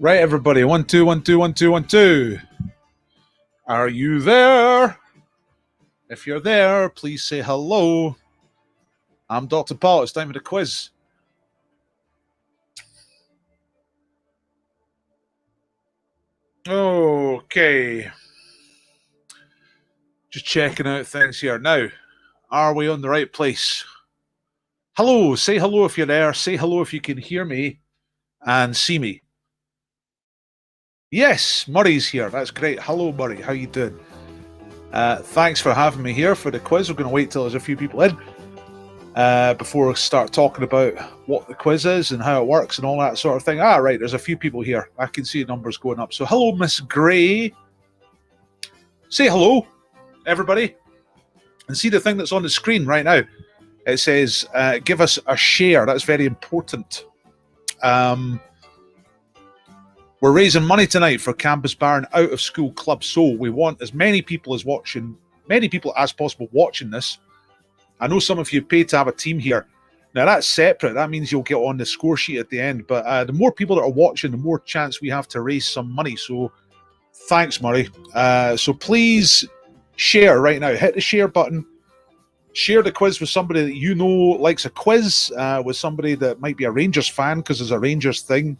Right, everybody. 1, 2, 1, 2, 1, 2, 1, 2. Are you there? If you're there, please say hello. I'm Dr. Paul. It's time for the quiz. Okay. Just checking out things here. Now, are we on the right place? Hello. Say hello if you're there. Say hello if you can hear me and see me. Yes, Murray's here. That's great. Hello, Murray. How you doing? Thanks for having me here for the quiz. We're going to wait till there's a few people in before we start talking about what the quiz is and how it works and all that sort of thing. Right, there's a few people here. I can see numbers going up. So hello, Miss Gray. Say hello, everybody. And see the thing that's on the screen right now. It says, give us a share. That's very important. We're raising money tonight for Cambusbarron Out of School Club. So we want as many people as possible watching this. I know some of you pay to have a team here. Now that's separate. That means you'll get on the score sheet at the end. But the more people that are watching, the more chance we have to raise some money. So thanks, Murray. So please share right now. Hit the share button. Share the quiz with somebody that you know likes a quiz, with somebody that might be a Rangers fan because there's a Rangers thing.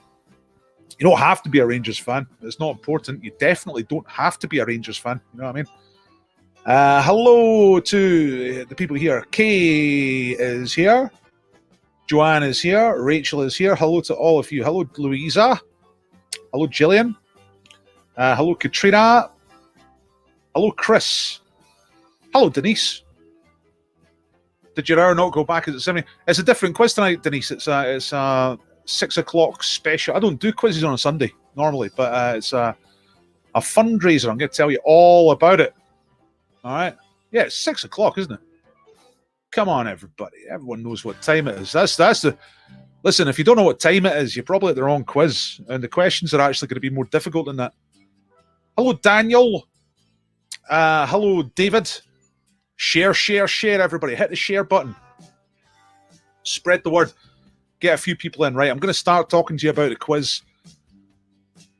You don't have to be a Rangers fan. It's not important. You definitely don't have to be a Rangers fan. You know what I mean? Hello to the people here. Kay is here. Joanne is here. Rachel is here. Hello to all of you. Hello, Louisa. Hello, Gillian. Hello, Katrina. Hello, Chris. Hello, Denise. Did your hour not go back? Is it 70? It's a different quiz tonight, Denise. It's 6 o'clock special. I don't do quizzes on a Sunday normally, but it's a fundraiser. I'm going to tell you all about it. All right. Yeah, it's 6 o'clock, isn't it? Come on, everybody. Everyone knows what time it is. That's the. Listen, if you don't know what time it is, you're probably at the wrong quiz, and the questions are actually going to be more difficult than that. Hello, Daniel. Hello, David. Share, everybody. Hit the share button. Spread the word. Get a few people in. Right, I'm going to start talking to you about the quiz.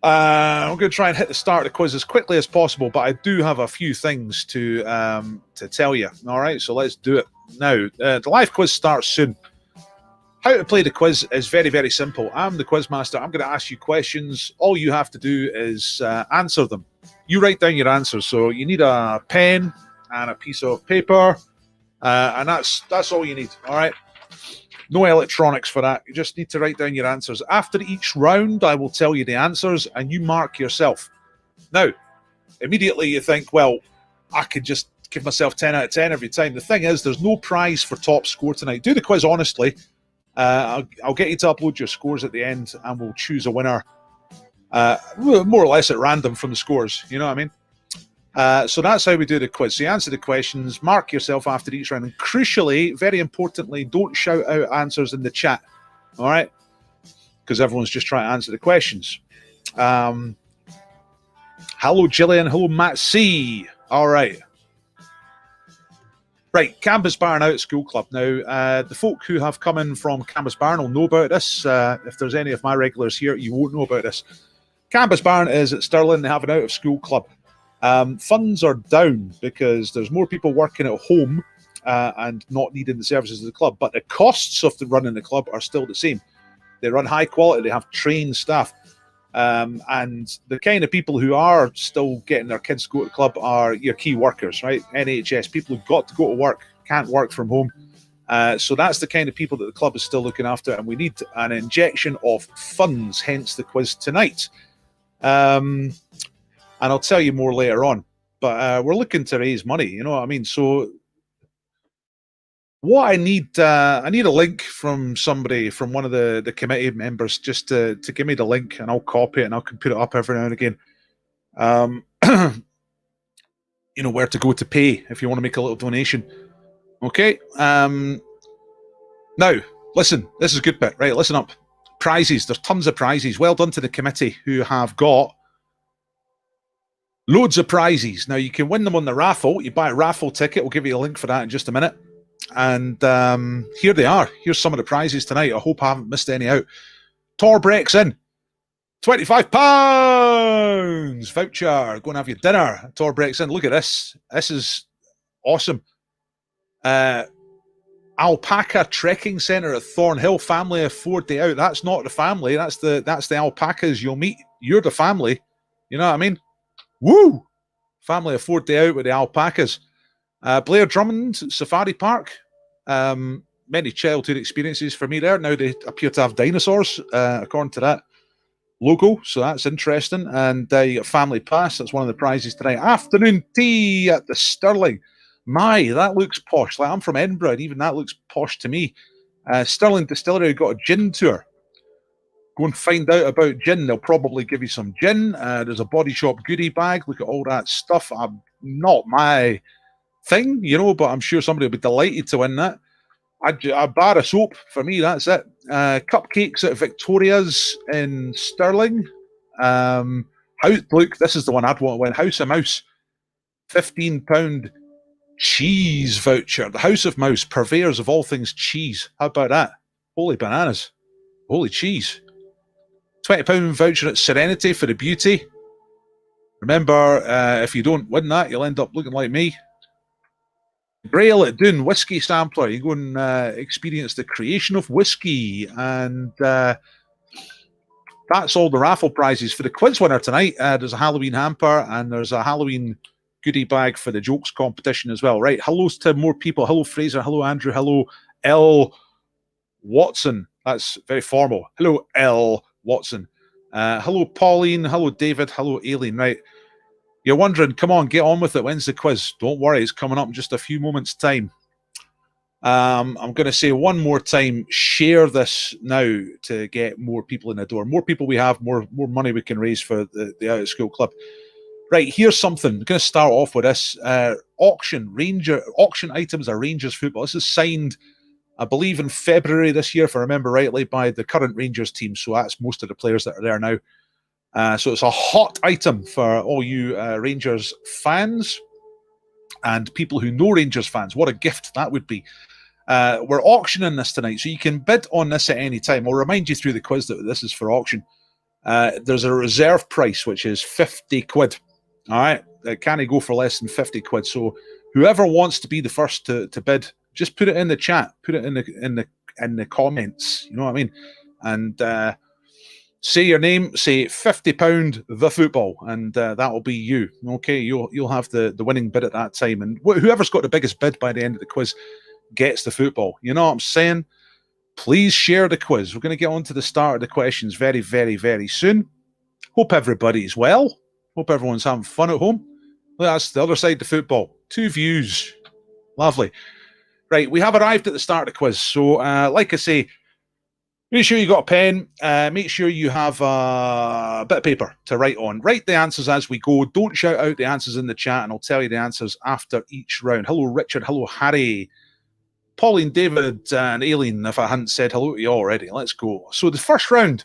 I'm going to try and hit the start of the quiz as quickly as possible, but I do have a few things to tell you. All right, so let's do it now. The live quiz starts soon. How to play the quiz is very, very simple. I'm the quiz master. I'm going to ask you questions. All you have to do is answer them. You write down your answers. So you need a pen and a piece of paper, and that's all you need. All right. No electronics for that. You just need to write down your answers. After each round, I will tell you the answers, and you mark yourself. Now, immediately you think, well, I could just give myself 10 out of 10 every time. The thing is, there's no prize for top score tonight. Do the quiz honestly. I'll get you to upload your scores at the end, and we'll choose a winner, more or less at random from the scores. You know what I mean? So that's how we do the quiz. So you answer the questions, mark yourself after each round, and crucially, very importantly, don't shout out answers in the chat, all right? Because everyone's just trying to answer the questions. Hello, Gillian. Hello, Matt C. All right. Right, Cambusbarron Out School Club. Now, the folk who have come in from Cambusbarron will know about this. If there's any of my regulars here, you won't know about this. Cambusbarron is at Stirling. They have an out-of-school club. Funds are down because there's more people working at home and not needing the services of the club, but the costs of running the club are still the same. They run high quality, they have trained staff, and the kind of people who are still getting their kids to go to the club are your key workers, right? NHS, people who've got to go to work, can't work from home. So that's the kind of people that the club is still looking after, and we need an injection of funds, hence the quiz tonight. And I'll tell you more later on. But we're looking to raise money, you know what I mean? So what I need a link from somebody, from one of the committee members, just to give me the link, and I'll copy it and I can put it up every now and again. You know where to go to pay if you want to make a little donation. Okay. Now, listen, this is a good bit, right? Listen up. Prizes. There's tons of prizes. Well done to the committee who have got loads of prizes. Now, you can win them on the raffle. You buy a raffle ticket. We'll give you a link for that in just a minute. And here they are. Here's some of the prizes tonight. I hope I haven't missed any out. Torbreck's in. £25 voucher. Go and have your dinner. Tor breaks in. Look at this. This is awesome. Alpaca Trekking Centre at Thornhill. Family of 4 day out. That's not the family. That's the alpacas you'll meet. You're the family. You know what I mean? Woo! Family of 4 day out with the alpacas. Blair Drummond Safari Park. Many childhood experiences for me there. Now they appear to have dinosaurs, according to that logo, so that's interesting. And you got Family Pass. That's one of the prizes tonight. Afternoon tea at the Stirling. My, that looks posh. Like, I'm from Edinburgh, and even that looks posh to me. Stirling Distillery got a gin tour. Go and find out about gin. They'll probably give you some gin. There's a Body Shop goodie bag. Look at all that stuff. Not my thing, you know, but I'm sure somebody will be delighted to win that. A bar of soap for me, that's it. Cupcakes at Victoria's in Stirling. Look, this is the one I'd want to win. House of Mouse. £15 cheese voucher. The House of Mouse, purveyors of all things cheese. How about that? Holy bananas. Holy cheese. £20 voucher at Serenity for the beauty. Remember, if you don't win that, you'll end up looking like me. Braille at Doon, whiskey sampler. You go and experience the creation of whiskey. And that's all the raffle prizes. For the quiz winner tonight, there's a Halloween hamper and there's a Halloween goodie bag for the jokes competition as well. Right, hellos to more people. Hello, Fraser. Hello, Andrew. Hello, L. Watson. That's very formal. Hello, L. Watson. Hello, Pauline. Hello, David. Hello, Aileen. Right. You're wondering, come on, get on with it. When's the quiz? Don't worry, it's coming up in just a few moments' time. I'm going to say one more time, share this now to get more people in the door. More people we have, more money we can raise for the Out of School Club. Right, here's something. I'm going to start off with this. Auction items are Rangers football. This is signed, I believe, in February this year, if I remember rightly, by the current Rangers team. So that's most of the players that are there now. So it's a hot item for all you Rangers fans and people who know Rangers fans. What a gift that would be. We're auctioning this tonight, so you can bid on this at any time. I'll remind you through the quiz that this is for auction. There's a reserve price, which is 50 quid. All right, it can't go for less than 50 quid. So whoever wants to be the first to bid, just put it in the chat, put it in the comments. You know what I mean? And say your name, say £50 the football, and that will be you. Okay, you'll have the winning bid at that time, and whoever's got the biggest bid by the end of the quiz gets the football. You know what I'm saying? Please share the quiz. We're going to get on to the start of the questions very, very, very soon. Hope everybody's well. Hope everyone's having fun at home. That's the other side of the football. 2 views. Lovely. Right, we have arrived at the start of the quiz. So, like I say, make sure you got a pen. Make sure you have a bit of paper to write on. Write the answers as we go. Don't shout out the answers in the chat, and I'll tell you the answers after each round. Hello, Richard. Hello, Harry. Pauline, David, and Aileen, if I hadn't said hello to you already. Let's go. So the first round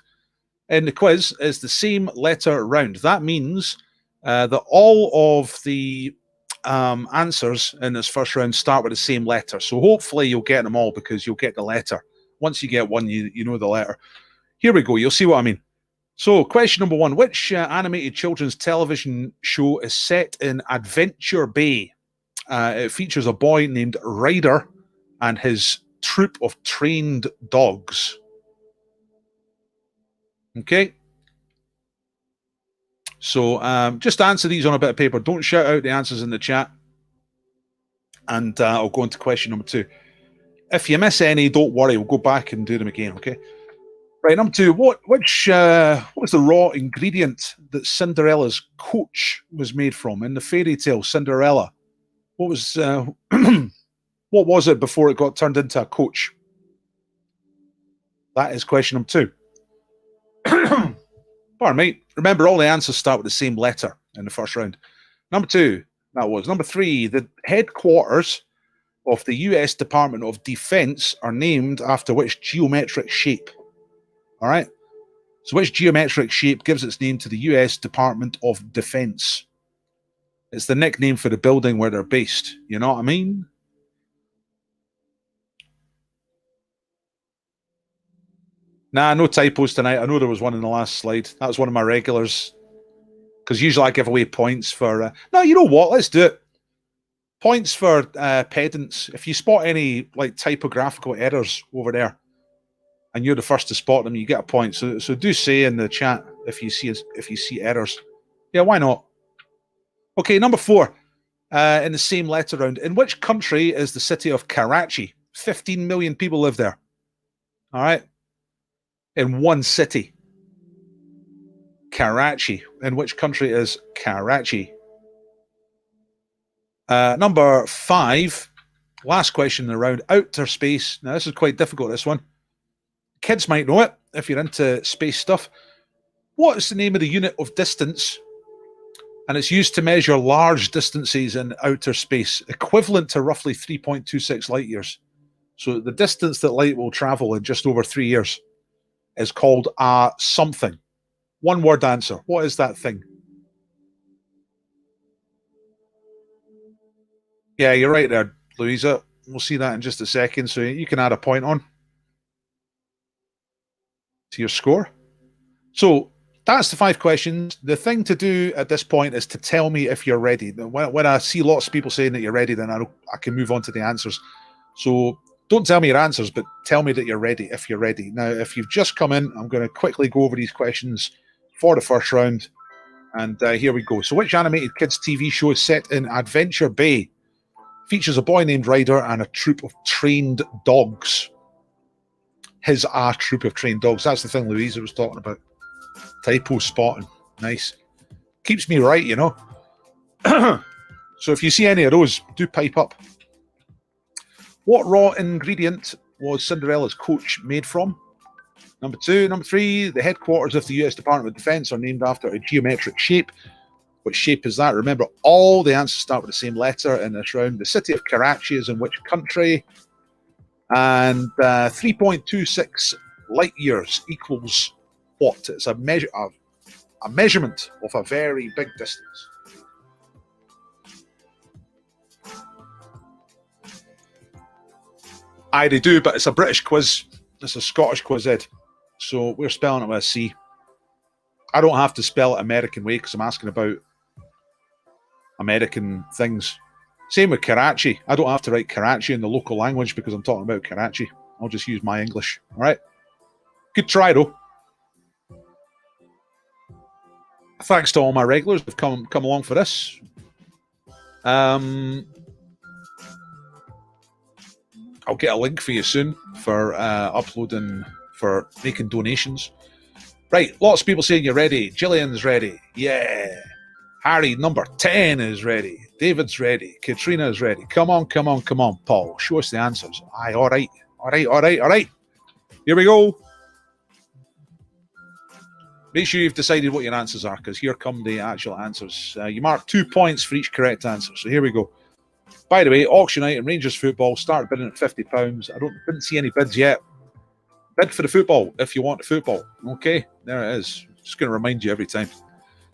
in the quiz is the same letter round. That means that all of the answers in this first round start with the same letter. So hopefully you'll get them all because you'll get the letter. Once you get one, you know the letter. Here we go. You'll see what I mean. So question number 1. Which animated children's television show is set in Adventure Bay? It features a boy named Ryder and his troop of trained dogs. Okay. So just answer these on a bit of paper. Don't shout out the answers in the chat. And I'll go into question number 2. If you miss any, don't worry. We'll go back and do them again, okay? Right, number 2. What was the raw ingredient that Cinderella's coach was made from in the fairy tale Cinderella? What was what was it before it got turned into a coach? That is question number 2. Pardon me. Remember, all the answers start with the same letter in the first round. Number 2. That was number 3. The headquarters of the US Department of Defense are named after which geometric shape? All right. So which geometric shape gives its name to the US Department of Defense? It's the nickname for the building where they're based. You know what I mean? Nah, no typos tonight. I know there was one in the last slide. That was one of my regulars. Because usually I give away points for... no, you know what? Let's do it. Points for pedants. If you spot any like typographical errors over there, and you're the first to spot them, you get a point. So do say in the chat if you see errors. Yeah, why not? Okay, number 4. In the same letter round. In which country is the city of Karachi? 15 million people live there. All right. In one city. Karachi. In which country is Karachi? Number 5. Last question in the round. Outer space. Now, this is quite difficult, this one. Kids might know it if you're into space stuff. What is the name of the unit of distance? And it's used to measure large distances in outer space, equivalent to roughly 3.26 light years. So the distance that light will travel in just over 3 years is called a something. One word answer. What is that thing? Yeah, you're right there, Louisa. We'll see that in just a second. So you can add a point on to your score. So that's the 5 questions. The thing to do at this point is to tell me if you're ready. When I see lots of people saying that you're ready, then I can move on to the answers. So don't tell me your answers, but tell me that you're ready if you're ready. Now, if you've just come in, I'm going to quickly go over these questions for the first round. And here we go. So which animated kids TV show is set in Adventure Bay? Features a boy named Ryder and a troop of trained dogs. A troop of trained dogs. That's the thing Louisa was talking about. Typo spotting. Nice. Keeps me right, you know. So if you see any of those, do pipe up. What raw ingredient was Cinderella's coach made from? Number 2. Number 3, the headquarters of the US Department of Defense are named after a geometric shape. Which shape is that? Remember, all the answers start with the same letter in this round. The city of Karachi is in which country? And 3.26 light years equals what? It's a measurement of a very big distance. Aye, they do, but it's a British quiz. It's a Scottish quiz, Ed. So we're spelling it with a C. I don't have to spell it American way because I'm asking about American things. Same with Karachi. I don't have to write Karachi in the local language because I'm talking about Karachi. I'll just use my English. All right. Good try, though. Thanks to all my regulars who've come along for this. I'll get a link for you soon for uploading, for making donations. Right, lots of people saying you're ready. Gillian's ready. Yeah. Harry, number 10 is ready. David's ready. Katrina's ready. Come on, come on, come on, Paul. Show us the answers. Aye, all right. All right, all right, all right. Here we go. Make sure you've decided what your answers are, because here come the actual answers. You mark 2 points for each correct answer. So here we go. By the way, auction item, Rangers football, start bidding at £50. I didn't see any bids yet. Bid for the football if you want the football. Okay, there it is. Just going to remind you every time.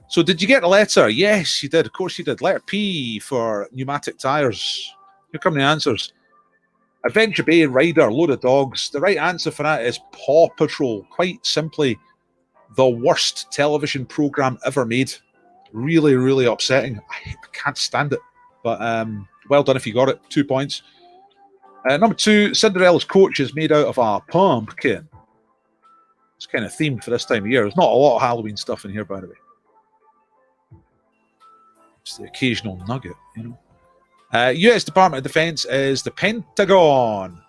So did you get the letter? Yes, you did. Of course you did. Letter P for pneumatic tyres. Here come the answers. Adventure Bay, Ryder, load of dogs. The right answer for that is Paw Patrol. Quite simply, the worst television program ever made. Really, really upsetting. I can't stand it. But well done if you got it. 2 points. Number 2, Cinderella's coach is made out of a pumpkin. It's kind of themed for this time of year. There's not a lot of Halloween stuff in here, by the way. It's the occasional nugget, you know. US Department of Defense is the Pentagon.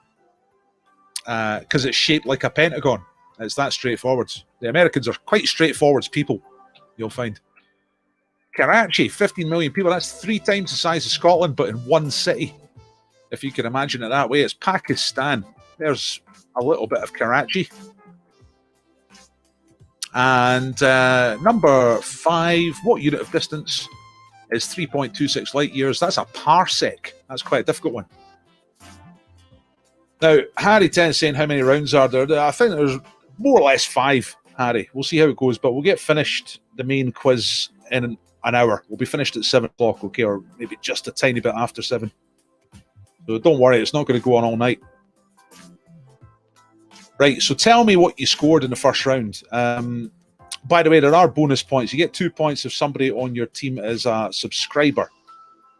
Because it's shaped like a pentagon. It's that straightforward. The Americans are quite straightforward people, you'll find. Karachi, 15 million people. That's 3 times the size of Scotland, but in one city. If you can imagine it that way. It's Pakistan. There's a little bit of Karachi. And number 5, what unit of distance is 3.26 light years? That's a parsec. That's quite a difficult one. Now, Harry 10 saying how many rounds are there? I think there's more or less 5, Harry. We'll see how it goes, but we'll get finished the main quiz in an hour. We'll be finished at 7 o'clock, okay, or maybe just a tiny bit after 7. So don't worry, it's not going to go on all night. Right, so tell me what you scored in the first round. By the way, there are bonus points. You get 2 points if somebody on your team is a subscriber.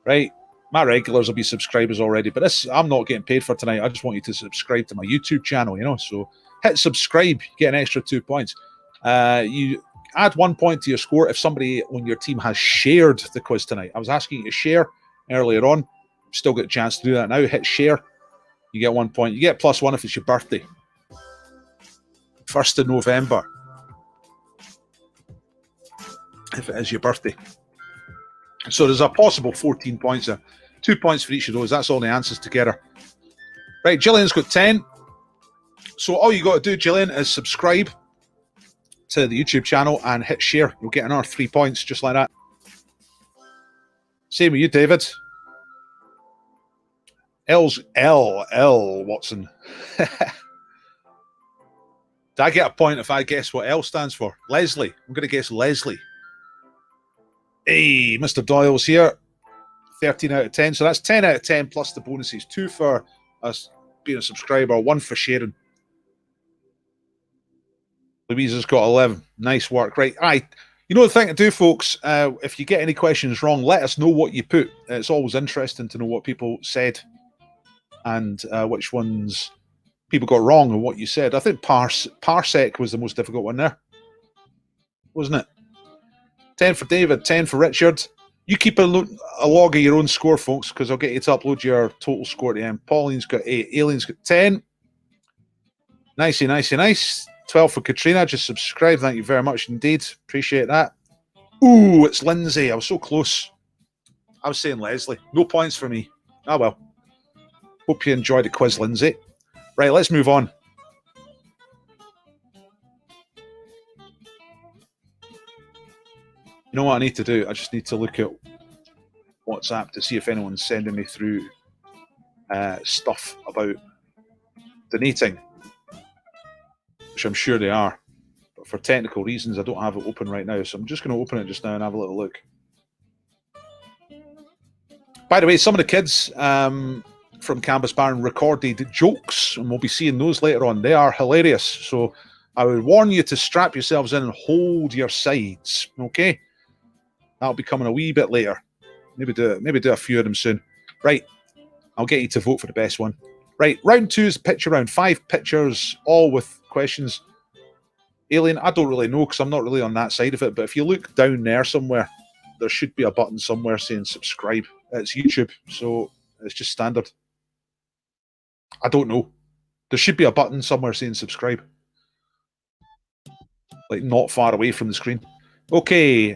Right? My regulars will be subscribers already, but this I'm not getting paid for tonight. I just want you to subscribe to my YouTube channel, you know. So hit subscribe, you get an extra 2 points. You add 1 point to your score if somebody on your team has shared the quiz tonight. I was asking you to share earlier on. Still get a chance to do that now. Hit share. You get 1 point. You get +1 if it's your birthday. 1st of November. If it is your birthday. So there's a possible 14 points there. 2 points for each of those. That's all the answers together. Right, Gillian's got 10. So all you got to do, Gillian, is subscribe to the YouTube channel and hit share. You'll get another 3 points just like that. Same with you, David. L Watson. Do I get a point if I guess what L stands for? Leslie. I'm going to guess Leslie. Hey, Mr. Doyle's here. 13 out of 10. So that's 10 out of 10 plus the bonuses. 2 for us being a subscriber, 1 for sharing. Louisa's got 11. Nice work. Right. You know the thing to do, folks, if you get any questions wrong, let us know what you put. It's always interesting to know what people said and which ones people got wrong and what you said. I think Parsec was the most difficult one there. Wasn't it? 10 for David, 10 for Richard. You keep a log of your own score, folks, because I'll get you to upload your total score at the end. Pauline's got 8. Alien's got 10. Nicey, nicey, nice. 12 for Katrina. Just subscribe. Thank you very much indeed. Appreciate that. Ooh, it's Lindsay. I was so close. I was saying Leslie. No points for me. Ah, well. Hope you enjoyed the quiz, Lindsay. Right, let's move on. You know what I need to do? I just need to look at WhatsApp to see if anyone's sending me through stuff about donating, which I'm sure they are. But for technical reasons, I don't have it open right now. So I'm just going to open it just now and have a little look. By the way, some of the kids from Cambusbarron recorded jokes, and we'll be seeing those later on. They are hilarious. So I would warn you to strap yourselves in and hold your sides. Okay? That'll be coming a wee bit later. Maybe do a few of them soon. Right. I'll get you to vote for the best one. Right. Round 2 is picture round. 5 pictures, all with questions. Alien, I don't really know because I'm not really on that side of it. But if you look down there somewhere, there should be a button somewhere saying subscribe. It's YouTube, so it's just standard. I don't know. There should be a button somewhere saying subscribe. Like not far away from the screen. Okay,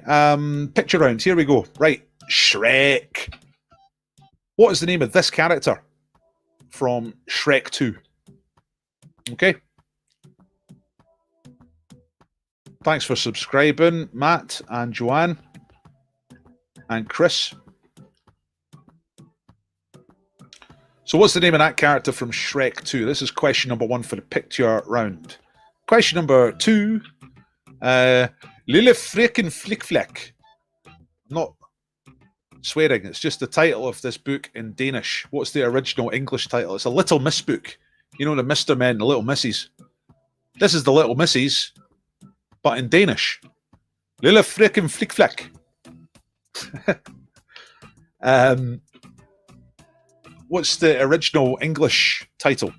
picture round. Here we go. Right, Shrek. What is the name of this character from Shrek 2? Okay. Thanks for subscribing, Matt and Joanne and Chris. So what's the name of that character from Shrek 2? This is question number 1 for the picture round. Question number 2. Lille Frickin' Flick Flick. I'm not swearing, it's just the title of this book in Danish. What's the original English title? It's a Little Miss book. You know, the Mr. Men, the Little Misses. This is the Little Misses, but in Danish. Lille Frickin' Flick Flick. What's the original English title?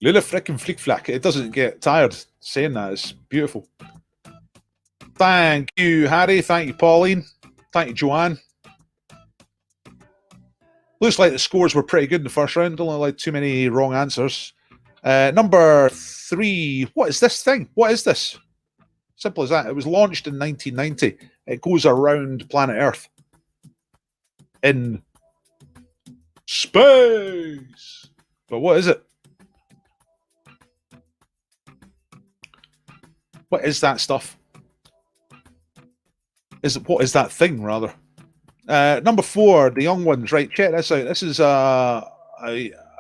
Lille Frickin' Flick Flack. It doesn't get tired saying that. It's beautiful. Thank you, Harry. Thank you, Pauline. Thank you, Joanne. Looks like the scores were pretty good in the first round. Don't look like too many wrong answers. Number 3. What is this thing? What is this? Simple as that. It was launched in 1990. It goes around planet Earth. In space. But what is it? What is that stuff? What is that thing, rather? Number 4, the young ones. Right, check this out. This is a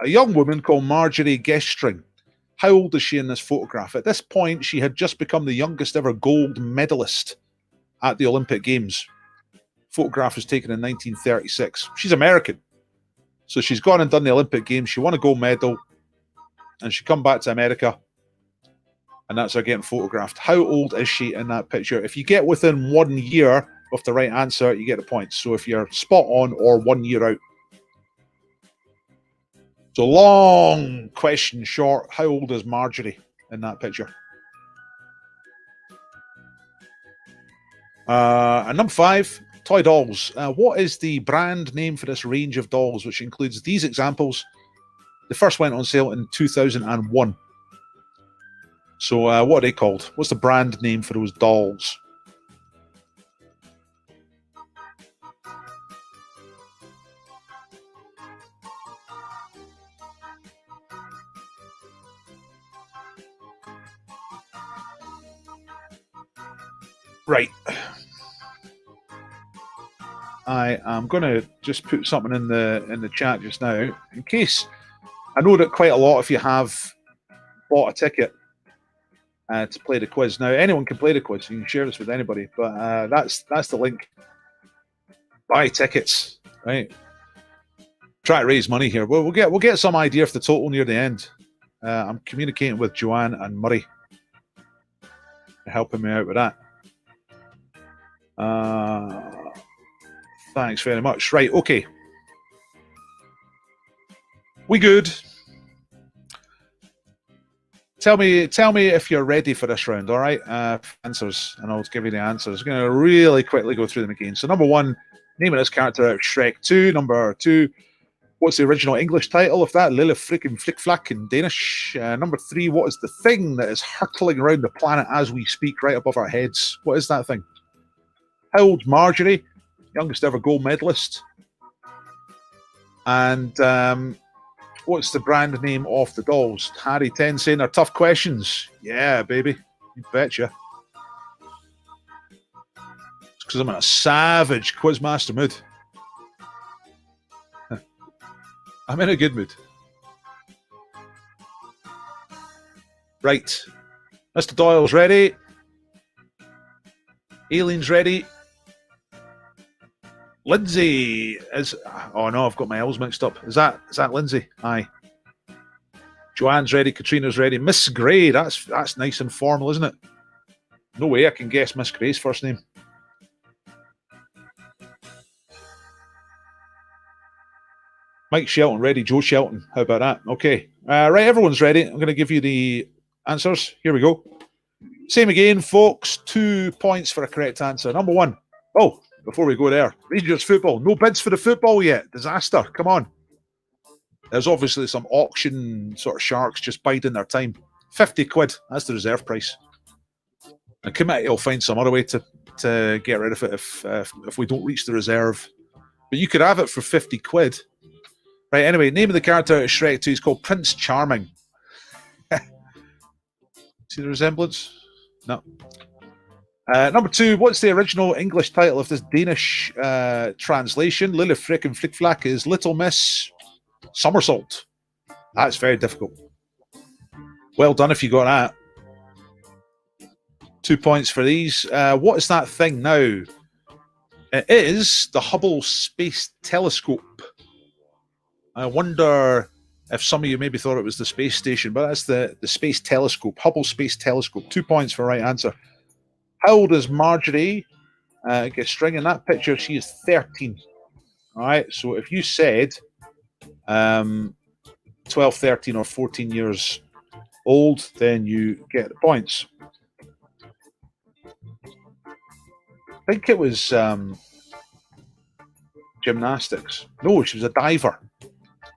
young woman called Marjorie Gestring. How old is she in this photograph? At this point, she had just become the youngest ever gold medalist at the Olympic Games. Photograph was taken in 1936. She's American. So she's gone and done the Olympic Games. She won a gold medal. And she come back to America. And that's her getting photographed. How old is she in that picture? If you get within 1 year of the right answer, you get the points. So if you're spot on or 1 year out. So long question short. How old is Marjorie in that picture? And number 5, toy dolls. What is the brand name for this range of dolls, which includes these examples? The first went on sale in 2001. So what are they called? What's the brand name for those dolls? Right. I am going to just put something in the chat just now, in case. I know that quite a lot of you have bought a ticket to play the quiz. Now, anyone can play the quiz. You can share this with anybody, but that's the link. Buy tickets, right? Try to raise money here. We'll get some idea of the total near the end. I'm communicating with Joanne and Murray, helping me out with that. Thanks very much. Right, okay. We good? Tell me if you're ready for this round, all right? Answers, and I'll give you the answers. I'm going to really quickly go through them again. So number 1, name of this character out of Shrek 2. Number 2, what's the original English title of that? Lille Frickin' Flick Flack in Danish. Number 3, what is the thing that is hurtling around the planet as we speak right above our heads? What is that thing? How old's Marjorie? Youngest ever gold medalist. And what's the brand name of the dolls? Harry 10 saying they're tough questions. Yeah, baby. You betcha. It's because I'm in a savage quizmaster mood. I'm in a good mood. Right. Mr. Doyle's ready. Aileen's ready. Lindsay is... Oh, no, I've got my L's mixed up. Is that Lindsay? Aye. Joanne's ready. Katrina's ready. Miss Gray. That's nice and formal, isn't it? No way I can guess Miss Gray's first name. Mike Shelton ready. Joe Shelton. How about that? Okay. Right, everyone's ready. I'm going to give you the answers. Here we go. Same again, folks. 2 points for a correct answer. Number 1. Oh, before we go there, Rangers football. No bids for the football yet. Disaster. Come on. There's obviously some auction sort of sharks just biding their time. 50 quid. That's the reserve price. The committee will find some other way to get rid of it if we don't reach the reserve. But you could have it for 50 quid. Right, anyway, name of the character out of Shrek 2 is called Prince Charming. See the resemblance? No. Number 2, what's the original English title of this Danish translation? Lille Frickin' Flick Flack is Little Miss Somersault. That's very difficult. Well done if you got that. 2 points for these. What is that thing now? It is the Hubble Space Telescope. I wonder if some of you maybe thought it was the space station, but that's the Space Telescope, Hubble Space Telescope. 2 points for right answer. How old is Marjorie? Get string in that picture. She is 13. All right. So if you said 12, 13, or 14 years old, then you get the points. I think it was gymnastics. No, she was a diver.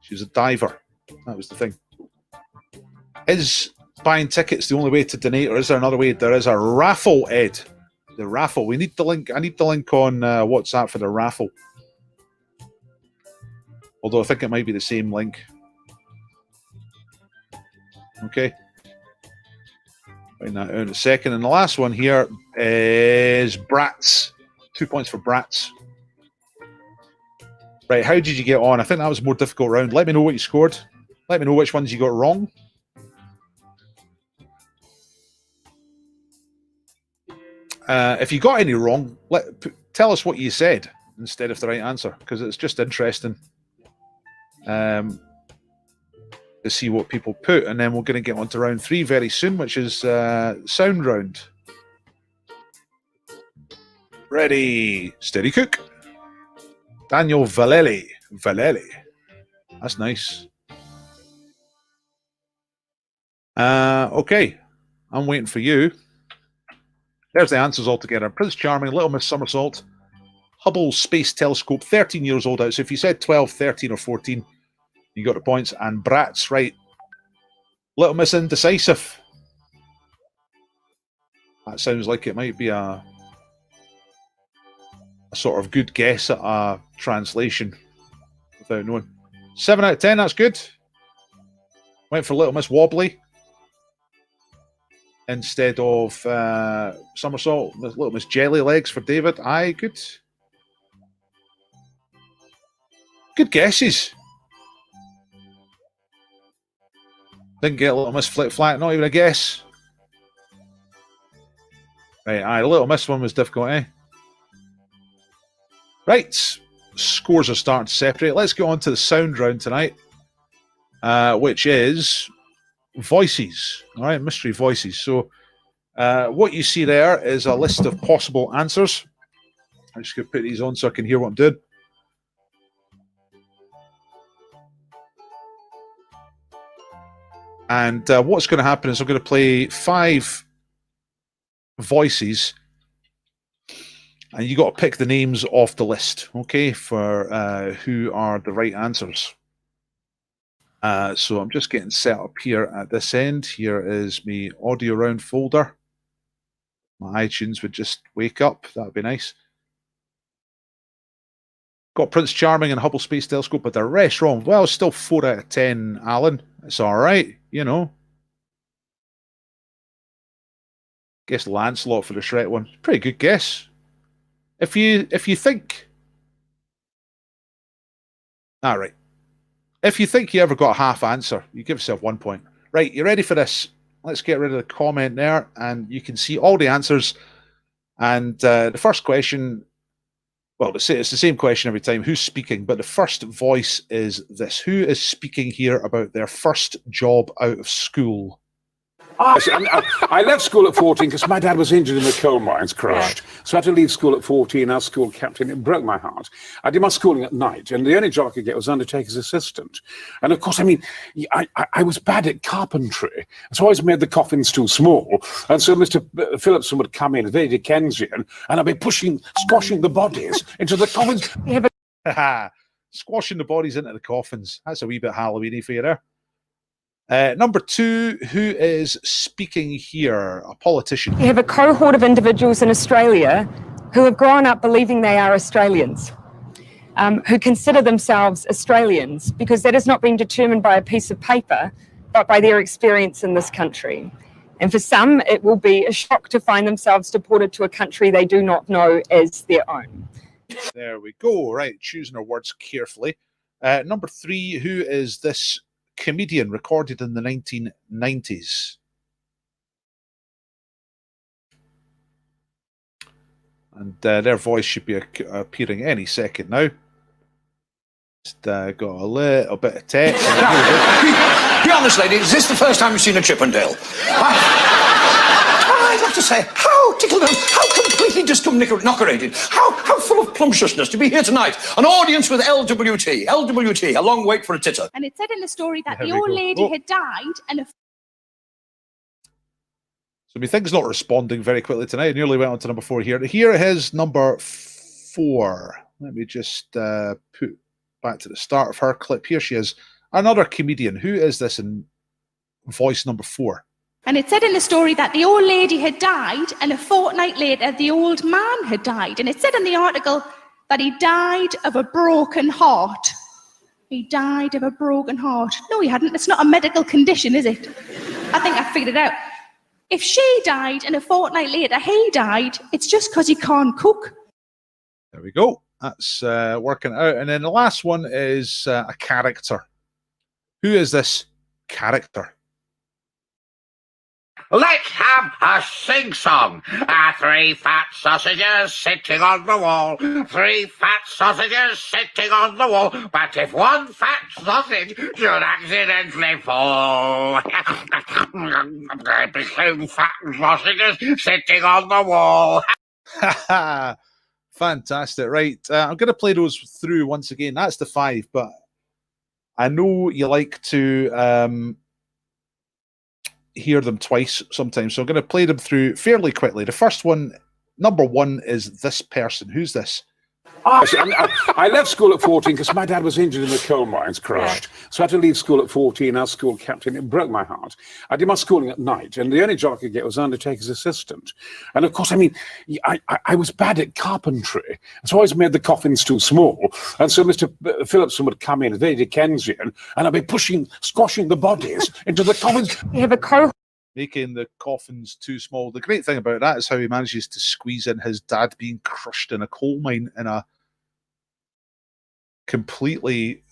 She was a diver. That was the thing. Is buying tickets the only way to donate, or is there another way? There is a raffle, Ed. The raffle. We need the link. I need the link on WhatsApp for the raffle. Although I think it might be the same link. Okay. Find that out in a second. And the last one here is Bratz. 2 points for Bratz. Right, how did you get on? I think that was a more difficult round. Let me know what you scored. Let me know which ones you got wrong. If you got any wrong, tell us what you said instead of the right answer, because it's just interesting. The to see what people put, and then we're going to get on to round 3 very soon, which is sound round. Ready, steady cook. Daniel Valelli. That's nice. Okay, I'm waiting for you. There's the answers all together. Prince Charming, Little Miss Somersault, Hubble Space Telescope, 13 years old out. So if you said 12, 13 or 14, you got the points. And Bratz, right. Little Miss Indecisive. That sounds like it might be a sort of good guess at a translation without knowing. 7 out of 10, that's good. Went for Little Miss Wobbly instead of Somersault. Little Miss Jelly Legs for David. Aye, good. Good guesses. Didn't get Little Miss Flit Flat, not even a guess. Right, aye, the Little Miss one was difficult, eh? Right, scores are starting to separate. Let's go on to the sound round tonight, which is voices. All right, mystery voices. So what you see there is a list of possible answers. I'm just going to put these on so I can hear what I'm doing. And what's going to happen is I'm going to play 5 voices, and you got to pick the names off the list, okay, for who are the right answers. So I'm just getting set up here at this end. Here is my audio round folder. My iTunes would just wake up. That would be nice. Got Prince Charming and Hubble Space Telescope, but the rest wrong. Well, still 4 out of 10, Alan. It's all right, you know. Guess Lancelot for the Shrek one. Pretty good guess. If you think, all right. If you think you ever got a half answer, you give yourself 1 point. Right, you ready for this? Let's get rid of the comment there, and you can see all the answers. And the first question, well, it's the same question every time. Who's speaking? But the first voice is this. Who is speaking here about their first job out of school? I left school at 14 because my dad was injured in the coal mines, crashed. So I had to leave school at 14. I was school captain. It broke my heart. I did my schooling at night, and the only job I could get was undertaker's assistant. And of course, I mean, I was bad at carpentry, so I always made the coffins too small. And so Mr. Phillipson would come in, very Dickensian, and I'd be squashing the bodies into the coffins. Squashing the bodies into the coffins. That's a wee bit Halloween-y for you there. Number 2, who is speaking here? A politician. We have a cohort of individuals in Australia who have grown up believing they are Australians, who consider themselves Australians because that has not been determined by a piece of paper, but by their experience in this country. And for some, it will be a shock to find themselves deported to a country they do not know as their own. There we go. Right, choosing our words carefully. Number 3, who is this comedian recorded in the 1990s? And their voice should be appearing any second now. Just got a little bit of text. Be honest, lady, is this the first time you've seen a Chippendale? I'd have to say, how tickled and how completely discombobulated, how full of plumptiousness to be here tonight. An audience with LWT, a long wait for a titter. And it said in the story that the old lady had died and So my thing's not responding very quickly tonight. I nearly went on to number 4 here. Here is number 4. Let me just put back to the start of her clip. Here she is. Another comedian. Who is this in voice number 4? And it said in the story that the old lady had died and a fortnight later the old man had died. And it said in the article that he died of a broken heart. He died of a broken heart. No, he hadn't. It's not a medical condition, is it? I think I figured it out. If she died and a fortnight later he died, it's just because he can't cook. There we go. That's working out. And then the last one is a character. Who is this character? Let's have a sing-song. Three fat sausages sitting on the wall. Three fat sausages sitting on the wall. But if one fat sausage should accidentally fall, there'd be two fat sausages sitting on the wall. Fantastic. Right. I'm going to play those through once again. That's the 5, but I know you like to hear them twice sometimes, so I'm going to play them through fairly quickly. The first one, number 1, is this person. Who's this? I left school at 14 because my dad was injured in the coal mines, crushed. So I had to leave school at 14 as school captain. It broke my heart. I did my schooling at night, and the only job I could get was undertaker's assistant. And of course, I mean, I was bad at carpentry, so I always made the coffins too small. And so Mr. Phillipson would come in, very Dickensian, and I'd be squashing the bodies into the coffins. We have a Making the coffins too small. The great thing about that is how he manages to squeeze in his dad being crushed in a coal mine in a completely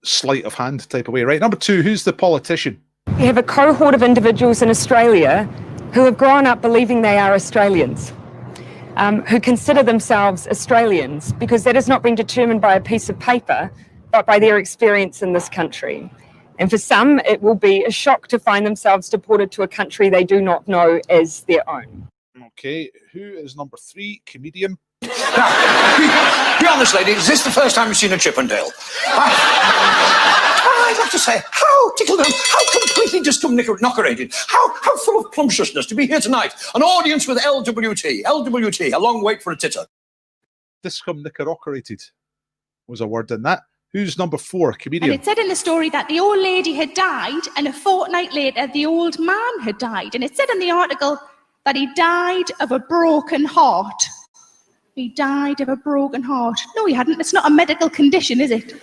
sleight of hand type of way. Right, number 2, who's the politician? We have a cohort of individuals in Australia who have grown up believing they are Australians, who consider themselves Australians because that has not been determined by a piece of paper, but by their experience in this country. And for some, it will be a shock to find themselves deported to a country they do not know as their own. Okay, who is number 3? Comedian. Now, be honest, lady, is this the first time you've seen a Chippendale? I'd have to say, how tickled and how completely discombobulated, how full of plumptiousness to be here tonight. An audience with LWT, a long wait for a titter. Discombobulated was a word in that. Who's number 4? Comedian. And it said in the story that the old lady had died, and a fortnight later, the old man had died. And it said in the article that he died of a broken heart. He died of a broken heart. No, he hadn't. It's not a medical condition, is it?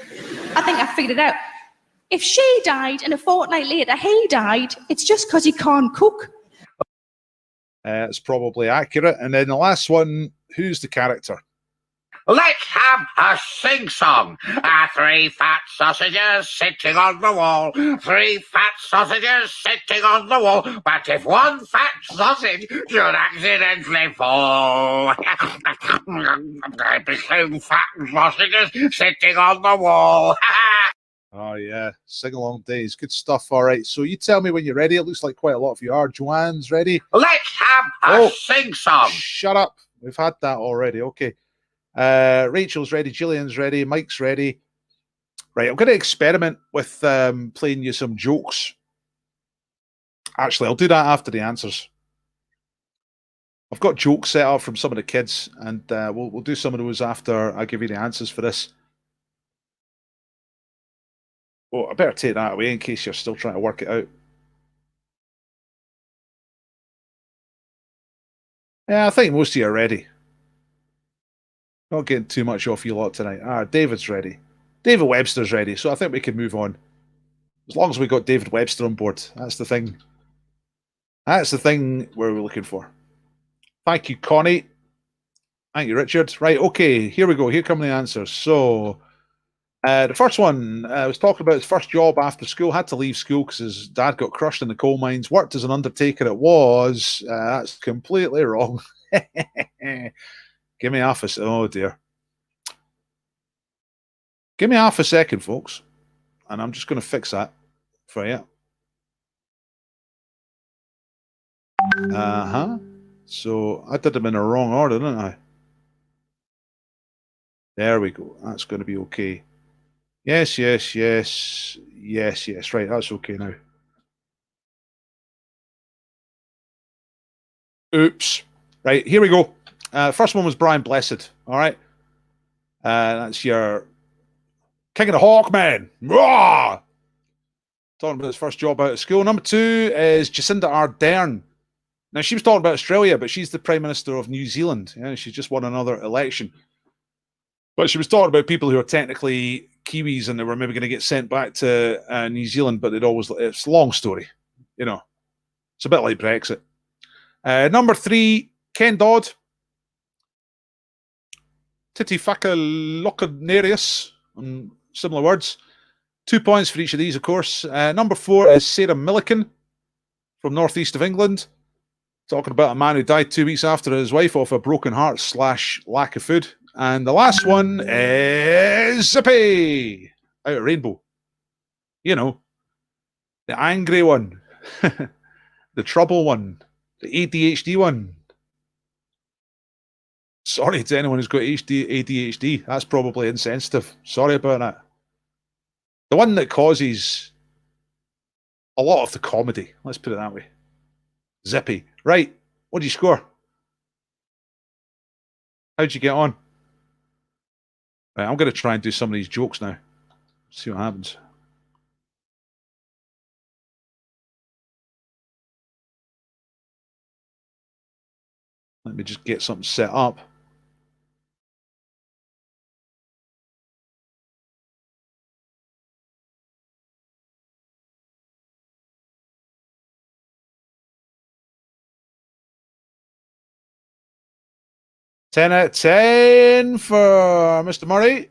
I think I figured it out. If she died and a fortnight later he died, it's just because he can't cook. It's probably accurate. And then the last one, who's the character? Let's have a sing-song. Three fat sausages sitting on the wall. Three fat sausages sitting on the wall. But if one fat sausage should accidentally fall, there'd be two fat sausages sitting on the wall. Oh, yeah. Sing-along days. Good stuff. All right. So you tell me when you're ready. It looks like quite a lot of you are. Joanne's ready. Let's have a sing-song. Shut up. We've had that already. Okay. Rachel's ready, Gillian's ready, Mike's ready. Right, I'm going to experiment with playing you some jokes. Actually, I'll do that after the answers. I've got jokes set up from some of the kids, and we'll do some of those after I give you the answers for this. Oh, I better take that away in case you're still trying to work it out. Yeah, I think most of you are ready. Not getting too much off you lot tonight. David's ready. David Webster's ready, so I think we can move on. As long as we got David Webster on board. That's the thing. That's the thing we're looking for. Thank you, Connie. Thank you, Richard. Right, okay, here we go. Here come the answers. So, the first one was talking about his first job after school. Had to leave school because his dad got crushed in the coal mines. Worked as an undertaker. It was. That's completely wrong. Give me half a second. Oh, dear. Give me half a second, folks. And I'm just going to fix that for you. So I did them in the wrong order, didn't I? There we go. That's going to be okay. Yes. Right, that's okay now. Oops. Right, here we go. First one was Brian Blessed. All right. That's your King of the Hawkmen. Roar! Talking about his first job out of school. Number 2 is Jacinda Ardern. Now, she was talking about Australia, but she's the Prime Minister of New Zealand. Yeah, she's just won another election. But she was talking about people who are technically Kiwis and they were maybe going to get sent back to New Zealand, but it's a long story. You know, it's a bit like Brexit. Number 3, Ken Dodd. Titifacaloconarius, similar words. 2 points for each of these, of course. Number 4 is Sarah Millican. from northeast of England, talking about a man who died 2 weeks after his wife off a broken heart / lack of food. And the last one is Zippy out of Rainbow. You know, the angry one, the trouble one, the ADHD one. Sorry to anyone who's got ADHD. That's probably insensitive. Sorry about that. The one that causes a lot of the comedy. Let's put it that way. Zippy. Right. What did you score? How'd you get on? Right, I'm going to try and do some of these jokes now. See what happens. Let me just get something set up. Ten out of 10 for Mr. Murray.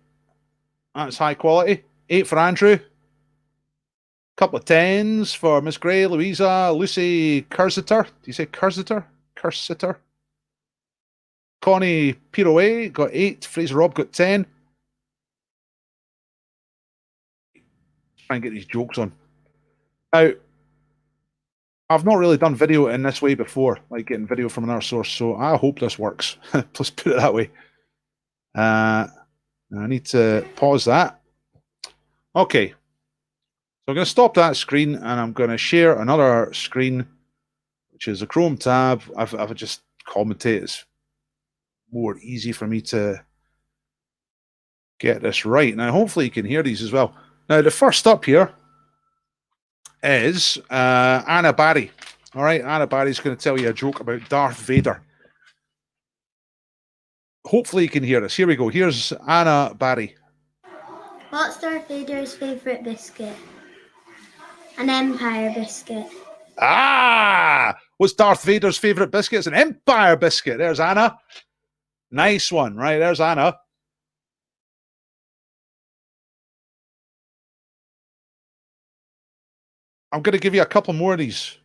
That's high quality. 8 for Andrew. Couple of 10s for Miss Gray, Louisa, Lucy, Cursiter. Do you say Cursiter? Cursiter. Connie Pirouet got 8. Fraser Robb got 10. Try and get these jokes on. Now, I've not really done video in this way before, like getting video from another source, so I hope this works. Let's put it that way. I need to pause that. Okay. So I'm going to stop that screen, and I'm going to share another screen, which is a Chrome tab. I've just commentated. It's more easy for me to get this right. Now, hopefully you can hear these as well. Now, the first up here is Anna Barry. All right, Anna Barry's going to tell you a joke about Darth Vader. Hopefully you can hear this. Here we go. Here's Anna Barry. What's Darth Vader's favourite biscuit? An Empire biscuit. Ah! What's Darth Vader's favourite biscuit? It's an Empire biscuit. There's Anna. Nice one. Right, there's Anna. I'm going to give you a couple more of these.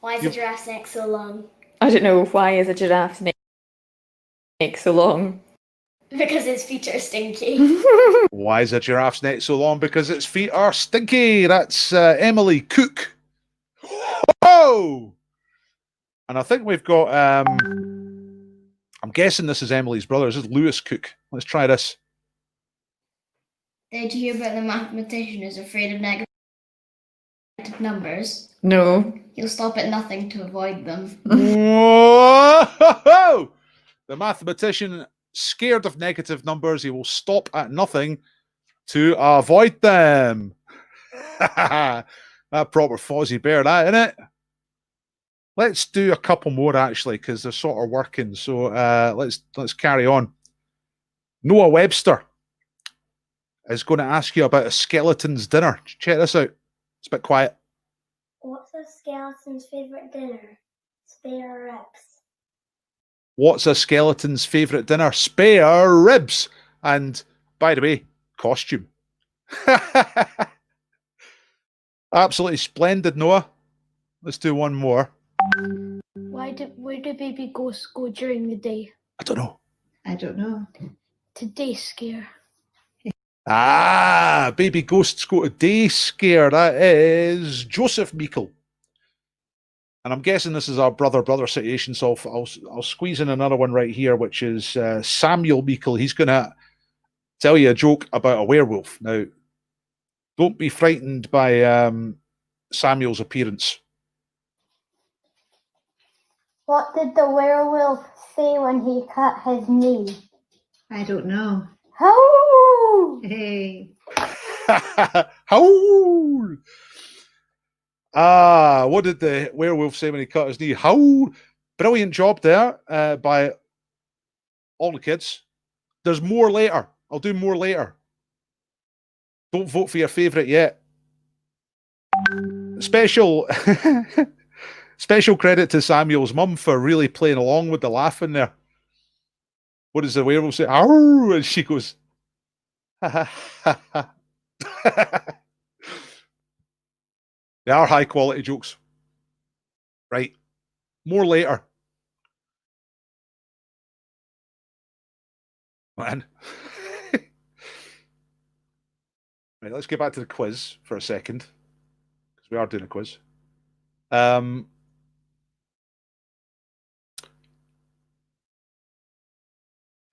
Why is a giraffe's neck so long? I don't know. Why is a giraffe's neck so long? Because its feet are stinky. Why is a giraffe's neck so long? Because its feet are stinky. That's Emily Cook. Oh! And I think we've got... I'm guessing this is Emily's brother. This is Lewis Cook. Let's try this. Did you hear about the mathematician who's afraid of negative numbers? No. He'll stop at nothing to avoid them. Whoa! The mathematician scared of negative numbers. He will stop at nothing to avoid them. That proper Fozzie Bear, that, isn't it? Let's do a couple more actually, because they're sort of working. So let's carry on. Noah Webster is going to ask you about a skeleton's dinner. Check this out. It's a bit quiet. What's a skeleton's favourite dinner? Spare ribs. What's a skeleton's favourite dinner? Spare ribs. And by the way, costume. Absolutely splendid, Noah. Let's do one more. Where do baby ghosts go during the day? I don't know. I don't know. To day scare. Ah, baby ghosts go to day scare. That is Joseph Meikle. And I'm guessing this is our brother situation, so I'll squeeze in another one right here, which is Samuel Meikle. He's going to tell you a joke about a werewolf. Now, don't be frightened by Samuel's appearance. What did the werewolf say when he cut his knee? I don't know. Howl! Hey. Howl! Ah, what did the werewolf say when he cut his knee? Howl! Brilliant job there by all the kids. There's more later. I'll do more later. Don't vote for your favourite yet. Special credit to Samuel's mum for really playing along with the laughing there. What does the werewolf say? Ow! And she goes, ha ha ha ha. They are high quality jokes. Right. More later. Man. Right, let's get back to the quiz for a second, because we are doing a quiz.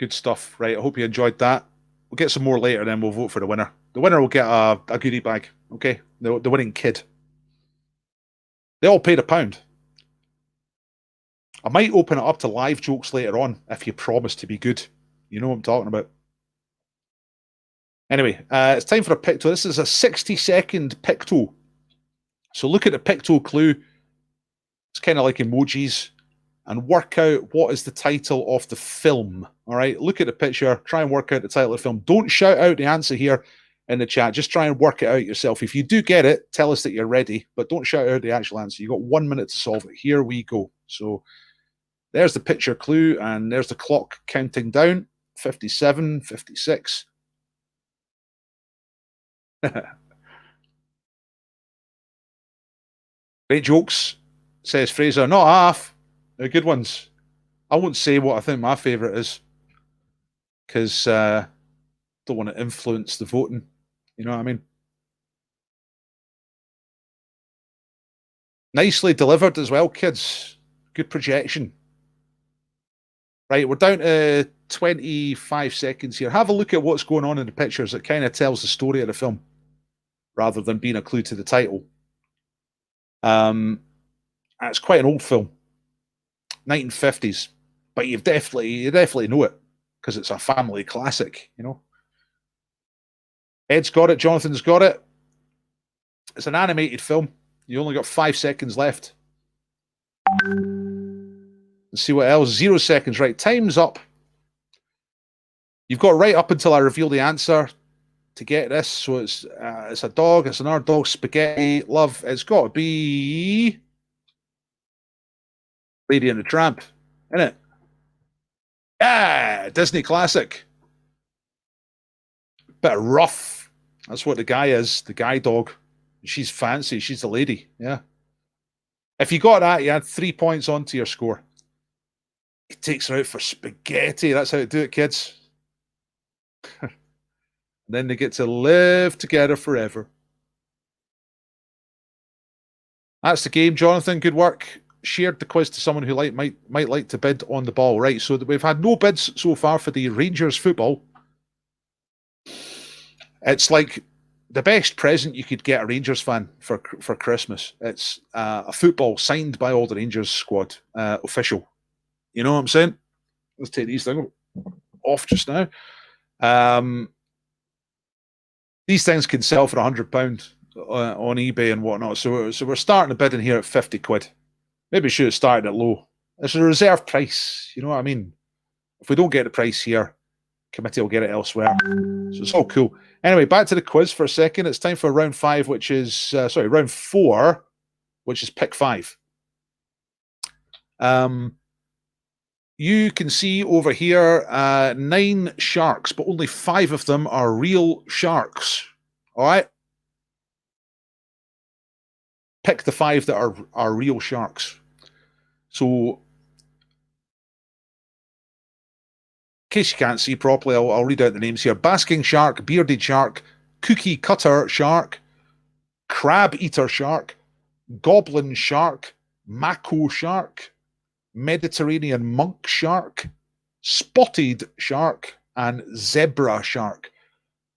Good stuff. Right, I hope you enjoyed that. We'll get some more later, and then we'll vote for the winner. The winner will get a goodie bag, okay? The winning kid. They all paid £1. I might open it up to live jokes later on, if you promise to be good. You know what I'm talking about. Anyway, it's time for a picto. This is a 60-second picto. So look at the picto clue. It's kind of like emojis. And work out what is the title of the film. All right, look at the picture. Try and work out the title of the film. Don't shout out the answer here in the chat. Just try and work it out yourself. If you do get it, tell us that you're ready. But don't shout out the actual answer. You've got 1 minute to solve it. Here we go. So there's the picture clue. And there's the clock counting down. 57, 56. Great jokes, says Fraser. Not half. They're good ones. I won't say what I think my favourite is, because I don't want to influence the voting. You know what I mean? Nicely delivered as well, kids. Good projection. Right, we're down to 25 seconds here. Have a look at what's going on in the pictures. It kind of tells the story of the film, rather than being a clue to the title. It's quite an old film. 1950s, but you definitely know it, because it's a family classic, you know. Ed's got it, Jonathan's got it. It's an animated film. You only got 5 seconds left. Let's see what else. 0 seconds. Right, time's up. You've got right up until I reveal the answer to get this. So it's a dog. It's another dog. Spaghetti. Love. It's got to be Lady and the Tramp, isn't it? Yeah, Disney classic. Bit rough. That's what the guy is. The guy dog. She's fancy. She's the lady. Yeah. If you got that, you had 3 points onto your score. He takes her out for spaghetti. That's how to do it, kids. Then they get to live together forever. That's the game, Jonathan. Good work. Shared the quiz to someone who might like to bid on the ball. Right, so we've had no bids so far for the Rangers football. It's like the best present you could get a Rangers fan for Christmas. It's a football signed by all the Rangers squad, official. You know what I'm saying? Let's take these things off just now. These things can sell for £100 on eBay and whatnot. So we're starting the bidding here at 50 quid. Maybe we should have started at low. It's a reserve price. You know what I mean? If we don't get the price here, committee will get it elsewhere. So it's all cool. Anyway, back to the quiz for a second. It's time for round 5, which is round 4, which is pick 5. You can see over here 9 sharks, but only 5 of them are real sharks. All right. Pick the 5 that are real sharks. So, in case you can't see properly, I'll read out the names here. Basking shark, bearded shark, cookie cutter shark, crab eater shark, goblin shark, mako shark, Mediterranean monk shark, spotted shark, and zebra shark.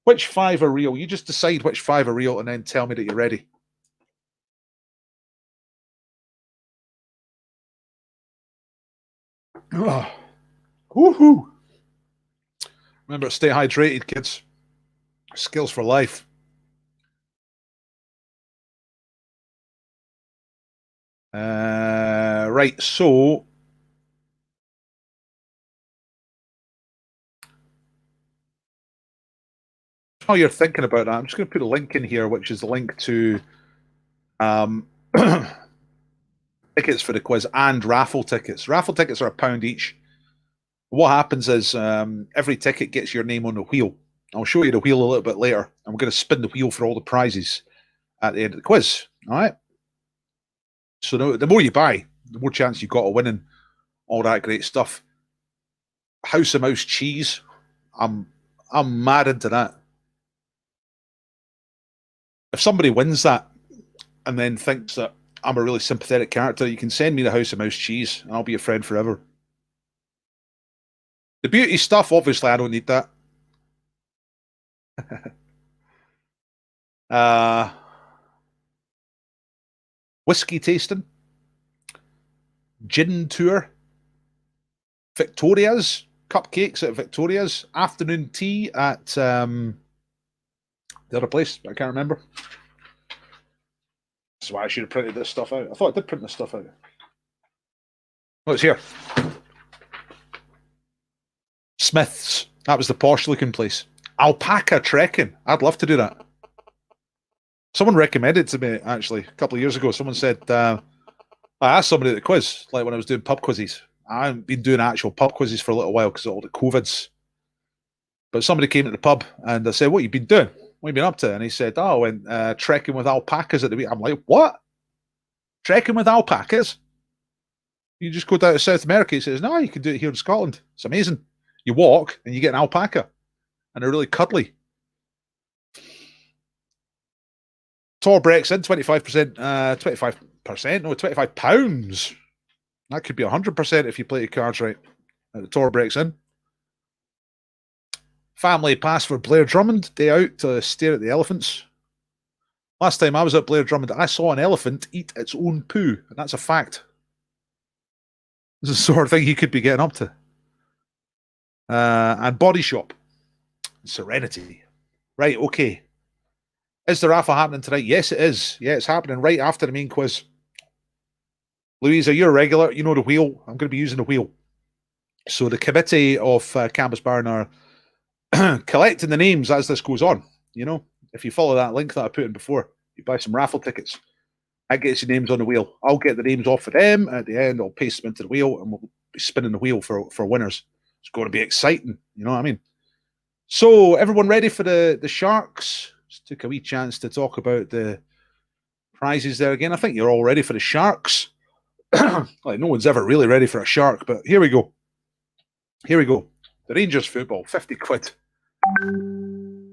Which 5 are real? You just decide which 5 are real and then tell me that you're ready. Oh. Woohoo! Remember, stay hydrated, kids. Skills for life. Right, so while you're thinking about that, I'm just going to put a link in here, which is a link to tickets for the quiz and raffle tickets. Raffle tickets are £1 each. What happens is every ticket gets your name on the wheel. I'll show you the wheel a little bit later, and we're going to spin the wheel for all the prizes at the end of the quiz. All right. So the more you buy, the more chance you got of winning all that great stuff. House of Mouse cheese. I'm mad into that. If somebody wins that and then thinks that I'm a really sympathetic character, you can send me the House of Mouse cheese and I'll be a friend forever. The beauty stuff, obviously, I don't need that. Whiskey tasting. Gin tour. Victoria's. Cupcakes at Victoria's. Afternoon tea at the other place. I can't remember. That's why I should have printed this stuff out. I thought I did print this stuff out. Oh, it's here. Smith's. That was the posh looking place. Alpaca trekking. I'd love to do that. Someone recommended it to me, actually, a couple of years ago. Someone said, I asked somebody at the quiz, like when I was doing pub quizzes. I haven't been doing actual pub quizzes for a little while because of all the COVIDs. But somebody came to the pub and I said, what have you been doing? What have you been up to? And he said, oh, I went trekking with alpacas at the week. I'm like, what? Trekking with alpacas? You just go down to South America. He says, no, you can do it here in Scotland. It's amazing. You walk and you get an alpaca. And they're really cuddly. Torbreck's in 25%, 25%, no, £25. That could be 100% if you play your cards right. The Torbreck's in. Family pass for Blair Drummond, day out to stare at the elephants. Last time I was at Blair Drummond, I saw an elephant eat its own poo, and that's a fact. This is the sort of thing you could be getting up to. And Body Shop. Serenity. Right, okay. Is the raffle happening tonight? Yes, it is. Yeah, it's happening right after the main quiz. Louisa, you're a regular. You know the wheel. I'm going to be using the wheel. So the committee of Cambusbarron are collecting the names as this goes on. You know, if you follow that link that I put in before, you buy some raffle tickets. That gets your names on the wheel. I'll get the names off of them. At the end, I'll paste them into the wheel and we'll be spinning the wheel for winners. It's going to be exciting. You know what I mean? So everyone ready for the Sharks? Just took a wee chance to talk about the prizes there again. I think you're all ready for the Sharks. Like no one's ever really ready for a shark, but here we go. Here we go. The Rangers football, 50 quid.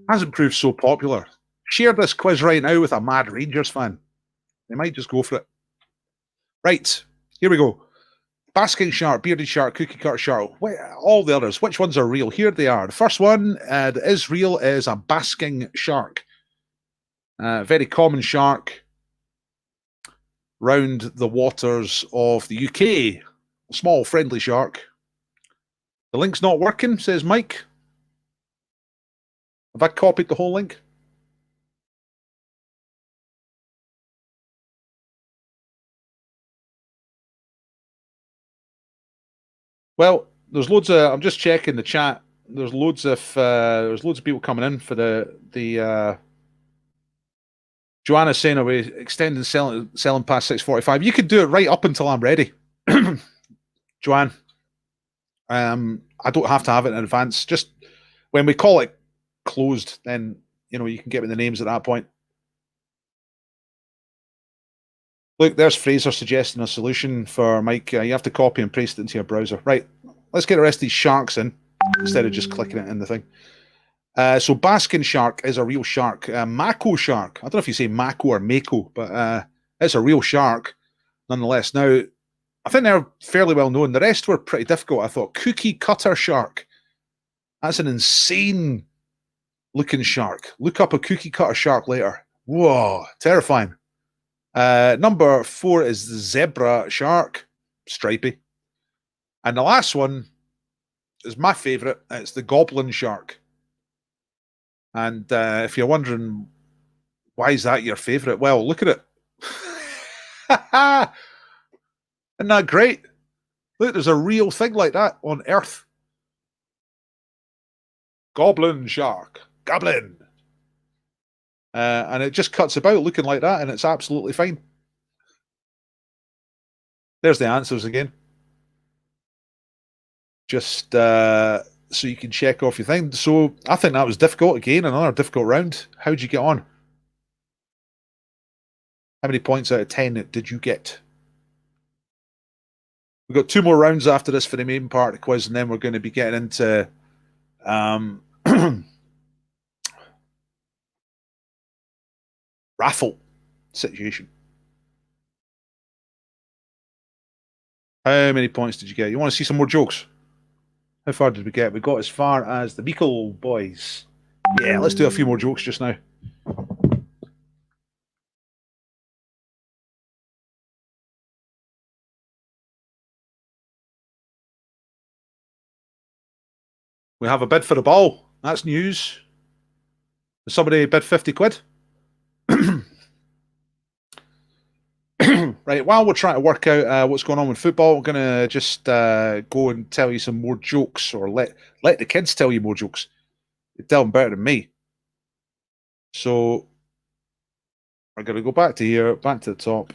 Hasn't proved so popular. Share this quiz right now with a mad Rangers fan. They might just go for it. Right, here we go. Basking shark, bearded shark, cookie cutter shark, all the others. Which ones are real? Here they are. The first one that is real is a basking shark. Very common shark round the waters of the UK. A small, friendly shark. The link's not working, says Mike. Have I copied the whole link? Well, there's loads of. I'm just checking the chat. There's loads of people coming in for the. Joanna's saying away extending selling past 6:45. You could do it right up until I'm ready, Joanne. I don't have to have it in advance. Just when we call it closed, then you know you can get me the names at that point. Look, there's Fraser suggesting a solution for Mike. You have to copy and paste it into your browser. Right, let's get the rest of these sharks in instead of just clicking it in the thing. So basking shark is a real shark. Mako shark. I don't know if you say Mako or Mako, but it's a real shark nonetheless. Now, I think they're fairly well known. The rest were pretty difficult, I thought. Cookie cutter shark. That's an insane looking shark. Look up a cookie cutter shark later. Whoa, terrifying. Number 4 is the zebra shark. Stripy. And the last one is my favourite. It's the goblin shark. And if you're wondering, why is that your favourite? Well, look at it. Isn't that great? Look, there's a real thing like that on Earth. Goblin shark. Goblin. And it just cuts about looking like that, and it's absolutely fine. There's the answers again. Just so you can check off your thing. So I think that was difficult. Again, another difficult round. How'd you get on? How many points out of 10 did you get? We've got 2 more rounds after this for the main part of the quiz, and then we're going to be getting into raffle situation. How many points did you get? You want to see some more jokes? How far did we get? We got as far as the Meikle boys. Yeah, let's do a few more jokes just now. We have a bid for the ball. That's news. Somebody bid 50 quid. Right, while we're trying to work out what's going on with football, I'm going to just go and tell you some more jokes, or let the kids tell you more jokes. They tell them better than me. So we're going to go back to here, back to the top.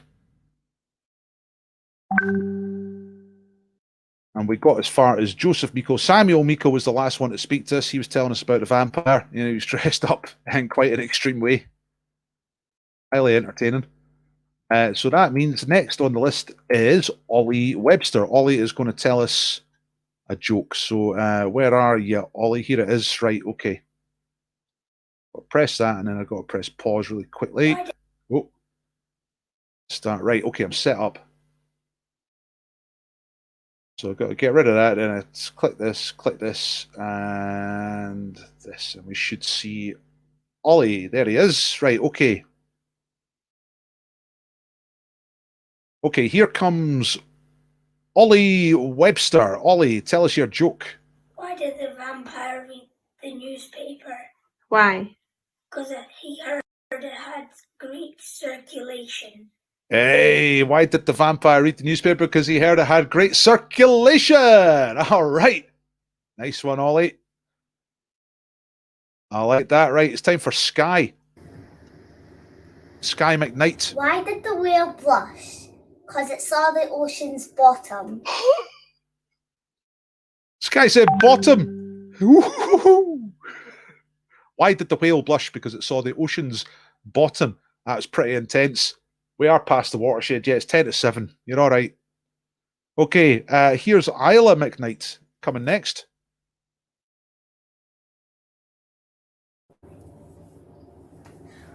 And we got as far as Joseph Meikle. Samuel Meikle was the last one to speak to us. He was telling us about the vampire. You know, he was dressed up in quite an extreme way. Highly entertaining. So that means next on the list is Ollie Webster. Ollie is going to tell us a joke. So where are you, Ollie? Here it is. Right, okay. I'll press that, and then I've got to press pause really quickly. Oh. Start. Right, okay, I'm set up. So I've got to get rid of that, then it's click this, and this, and we should see Ollie. There he is. Right, okay. Okay, here comes Ollie Webster. Ollie, tell us your joke. Why did the vampire read the newspaper? Why? Because he heard it had great circulation. Hey, why did the vampire read the newspaper? Because he heard it had great circulation. All right. Nice one, Ollie. I like that. Right, it's time for Sky. Sky McKnight. Why did the whale blush? Because it saw the ocean's bottom. Sky said bottom. Why did the whale blush? Because it saw the ocean's bottom. That's pretty intense. We are past the watershed. Yeah, it's 10-7. You're all right. Okay, here's Isla McKnight coming next.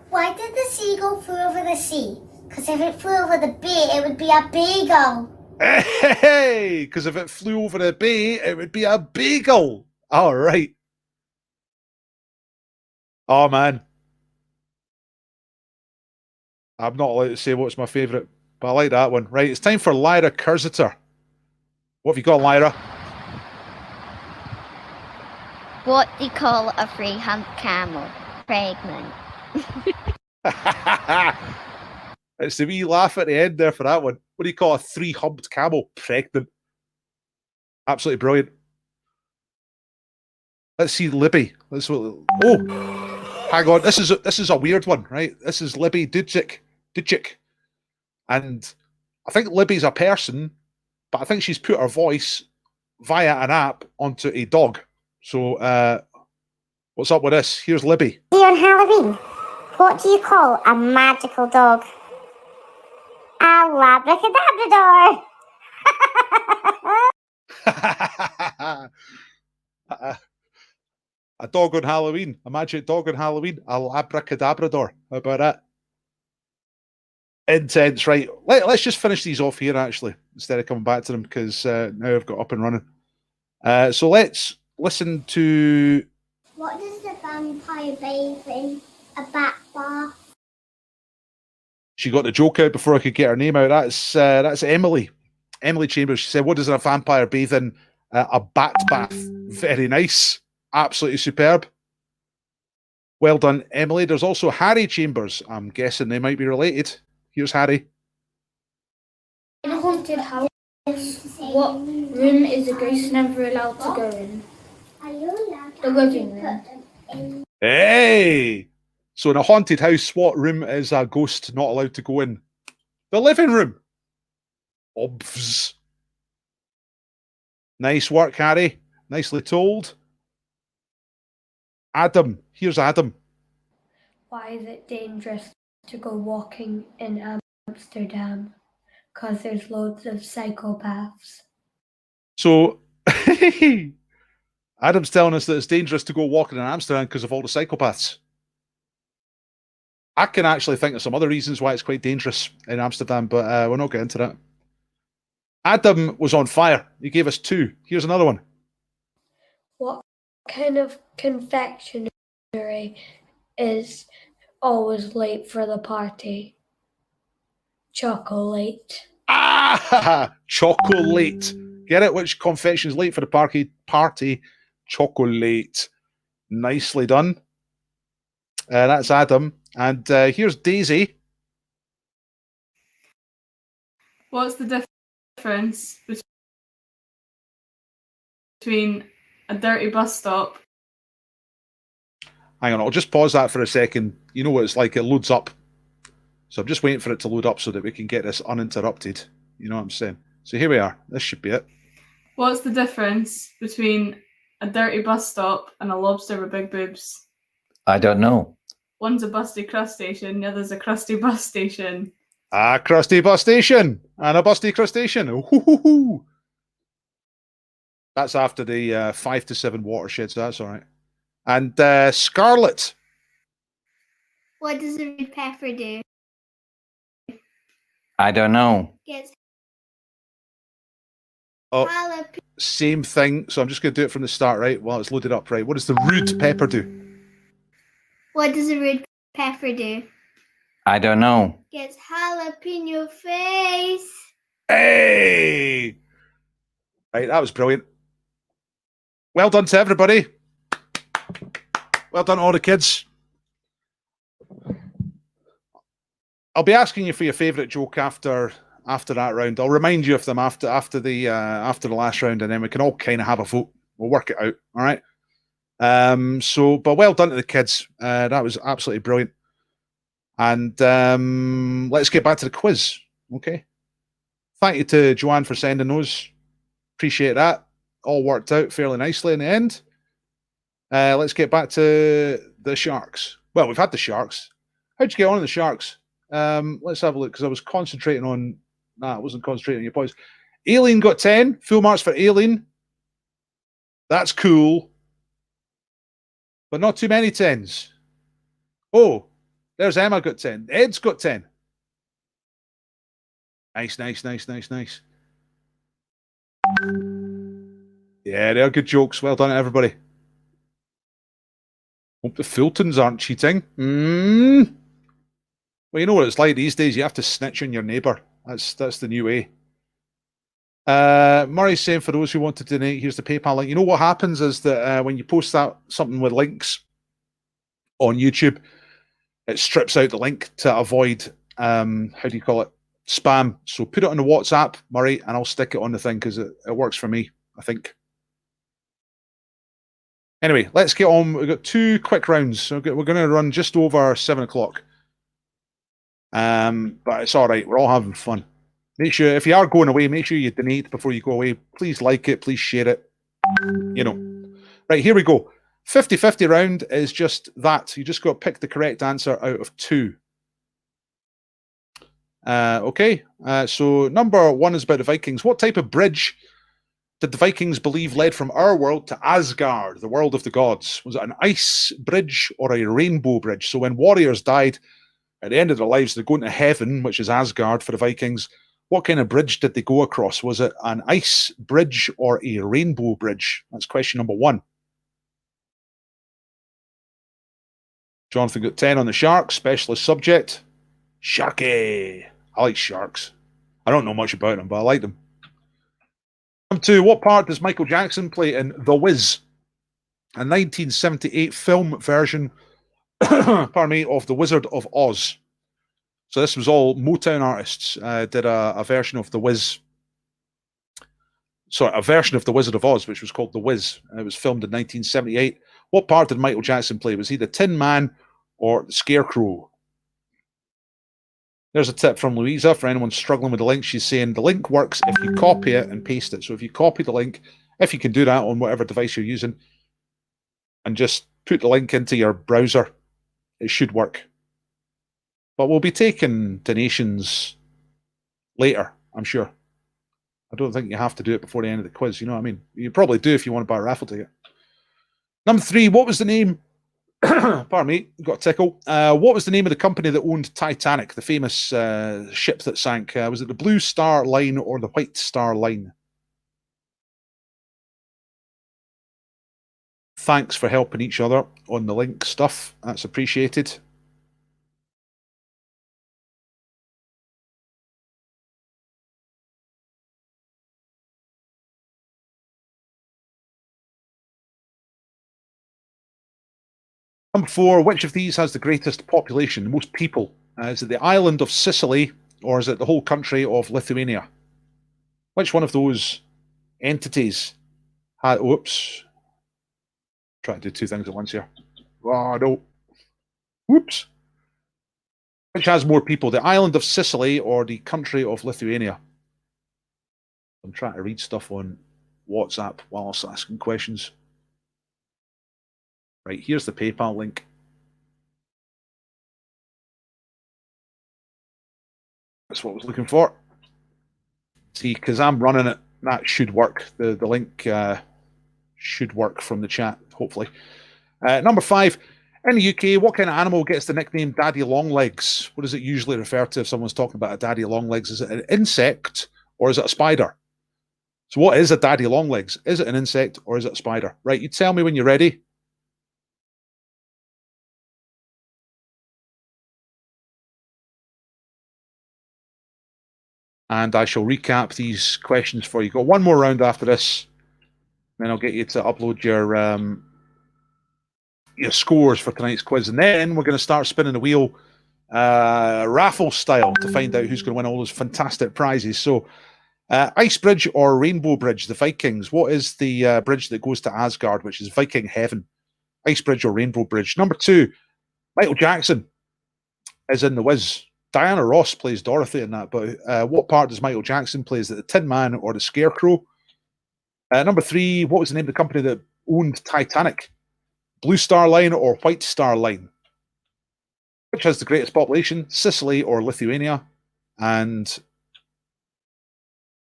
Why did the seagull fly over the sea? Because if it flew over the bay, it would be a bagel. Hey, because if it flew over the bay, it would be a bagel. All right. Oh, man. I'm not allowed to say what's my favourite, but I like that one. Right, it's time for Lyra Cursiter. What have you got, Lyra? What do you call a free-hump camel? Pregnant. It's the wee laugh at the end there for that one. What do you call a 3-humped camel? Pregnant. Absolutely brilliant. Let's see Libby. Oh, hang on. This is a weird one, right? This is Libby Dudzik. And I think Libby's a person, but I think she's put her voice via an app onto a dog. So, what's up with this? Here's Libby. On Halloween, what do you call a magical dog? A labracadabrador. A dog on Halloween. A magic dog on Halloween. A labracadabrador. How about that? Intense, right? Let's just finish these off here, actually, instead of coming back to them, because now I've got up and running. So let's listen to... What does the vampire bathe in? A bat bath. She got the joke out before I could get her name out. That's Emily. Emily Chambers. She said, what does a vampire bathe in? A bat bath. Very nice. Absolutely superb. Well done, Emily. There's also Harry Chambers. I'm guessing they might be related. Here's Harry. In a haunted house, what room is a ghost never allowed to go in? The living room. Hey! So in a haunted house, what room is a ghost not allowed to go in? The living room. Obvs. Nice work, Harry. Nicely told. Adam. Here's Adam. Why is it dangerous to go walking in Amsterdam? Because there's loads of psychopaths. So Adam's telling us that it's dangerous to go walking in Amsterdam because of all the psychopaths. I can actually think of some other reasons why it's quite dangerous in Amsterdam, but we're not getting into that. Adam was on fire. He gave us 2. Here's another one. What kind of confectionery is always late for the party? Chocolate. Ah, chocolate. Get it? Which confection is late for the party? Chocolate. Nicely done. That's Adam. And here's Daisy. What's the difference between a dirty bus stop? Hang on, I'll just pause that for a second. You know what it's like, it loads up. So I'm just waiting for it to load up so that we can get this uninterrupted. You know what I'm saying? So here we are. This should be it. What's the difference between a dirty bus stop and a lobster with big boobs? I don't know. One's a busty crustacean, the other's a crusty bus station. A crusty bus station and a busty crustacean. Ooh. That's after the 5 to 7 watersheds. That's all right. And Scarlet. What does a red pepper do? I don't know. Gets Oh, jalapeno. same thing. So I'm just going to do it from the start, right? While it's loaded up, right? What does the rude pepper do? What does a red pepper do? I don't know. Gets jalapeno face. Hey! Right, that was brilliant. Well done to everybody. Well done to all the kids. I'll be asking you for your favourite joke after that round. I'll remind you of them after the last round, and then we can all kind of have a vote. We'll work it out. All right. But well done to the kids. That was absolutely brilliant. And let's get back to the quiz. Okay. Thank you to Joanne for sending those. Appreciate that. All worked out fairly nicely in the end. Let's get back to the Sharks. Well, we've had the Sharks. How'd you get on in the Sharks? Let's have a look, because I was concentrating on... Nah, I wasn't concentrating on your points. Aileen got 10. Full marks for Aileen. That's cool. But not too many 10s. Oh, there's Emma got 10. Ed's got 10. Nice. Yeah, they're good jokes. Well done, everybody. Hope the Fultons aren't cheating. Well, you know what it's like these days. You have to snitch on your neighbour. That's the new way. Murray's saying, for those who want to donate, here's the PayPal link. You know what happens is that when you post something with links on YouTube, it strips out the link to avoid, how do you call it, spam. So put it on the WhatsApp, Murray, and I'll stick it on the thing, because it works for me, I think. Anyway, let's get on. We've got 2 quick rounds. So we're going to run just over 7 o'clock. But it's all right. We're all having fun. Make sure, if you are going away, make sure you donate before you go away. Please like it. Please share it. You know. Right, here we go. 50-50 round is just that. You just got to pick the correct answer out of 2. Okay. So number 1 is about the Vikings. What type of bridge did the Vikings believe led from our world to Asgard, the world of the gods? Was it an ice bridge or a rainbow bridge? So when warriors died at the end of their lives, they're going to heaven, which is Asgard for the Vikings. What kind of bridge did they go across? Was it an ice bridge or a rainbow bridge? That's question number 1. Jonathan got 10 on the Sharks. Specialist subject. Sharky. I like sharks. I don't know much about them, but I like them. Number 2, what part does Michael Jackson play in The Wiz? A 1978 film version pardon me, of The Wizard of Oz. So this was all Motown artists did a version of The Wiz. Sorry, a version of The Wizard of Oz, which was called The Wiz. It was filmed in 1978. What part did Michael Jackson play? Was he the Tin Man or the Scarecrow? There's a tip from Louisa for anyone struggling with the link. She's saying the link works if you copy it and paste it. So if you copy the link, if you can do that on whatever device you're using, and just put the link into your browser, it should work. But we'll be taking donations later, I'm sure. I don't think you have to do it before the end of the quiz. You know what I mean? You probably do if you want to buy a raffle ticket. Number 3, what was the name? Pardon me, got a tickle. What was the name of the company that owned Titanic, the famous ship that sank? Was it the Blue Star Line or the White Star Line? Thanks for helping each other on the link stuff. That's appreciated. Number 4, which of these has the greatest population, the most people? Is it the island of Sicily or is it the whole country of Lithuania? Which one of those entities had... Whoops. Trying to do 2 things at once here. Oh, no. Whoops. Which has more people, the island of Sicily or the country of Lithuania? I'm trying to read stuff on WhatsApp whilst asking questions. Right, here's the PayPal link. That's what I was looking for. See, because I'm running it, that should work. The link should work from the chat, hopefully. Number 5, in the UK, what kind of animal gets the nickname Daddy Longlegs? What does it usually refer to if someone's talking about a Daddy Longlegs? Is it an insect or is it a spider? So what is a Daddy Longlegs? Is it an insect or is it a spider? Right, you tell me when you're ready. And I shall recap these questions for you. Got one more round after this. Then I'll get you to upload your scores for tonight's quiz. And then we're going to start spinning the wheel raffle style to find out who's going to win all those fantastic prizes. So, Ice Bridge or Rainbow Bridge, the Vikings. What is the bridge that goes to Asgard, which is Viking heaven? Ice Bridge or Rainbow Bridge. Number 2, Michael Jackson is in The Wiz. Diana Ross plays Dorothy in that, but what part does Michael Jackson play? Is it the Tin Man or the Scarecrow? Number 3, what was the name of the company that owned Titanic? Blue Star Line or White Star Line? Which has the greatest population, Sicily or Lithuania? And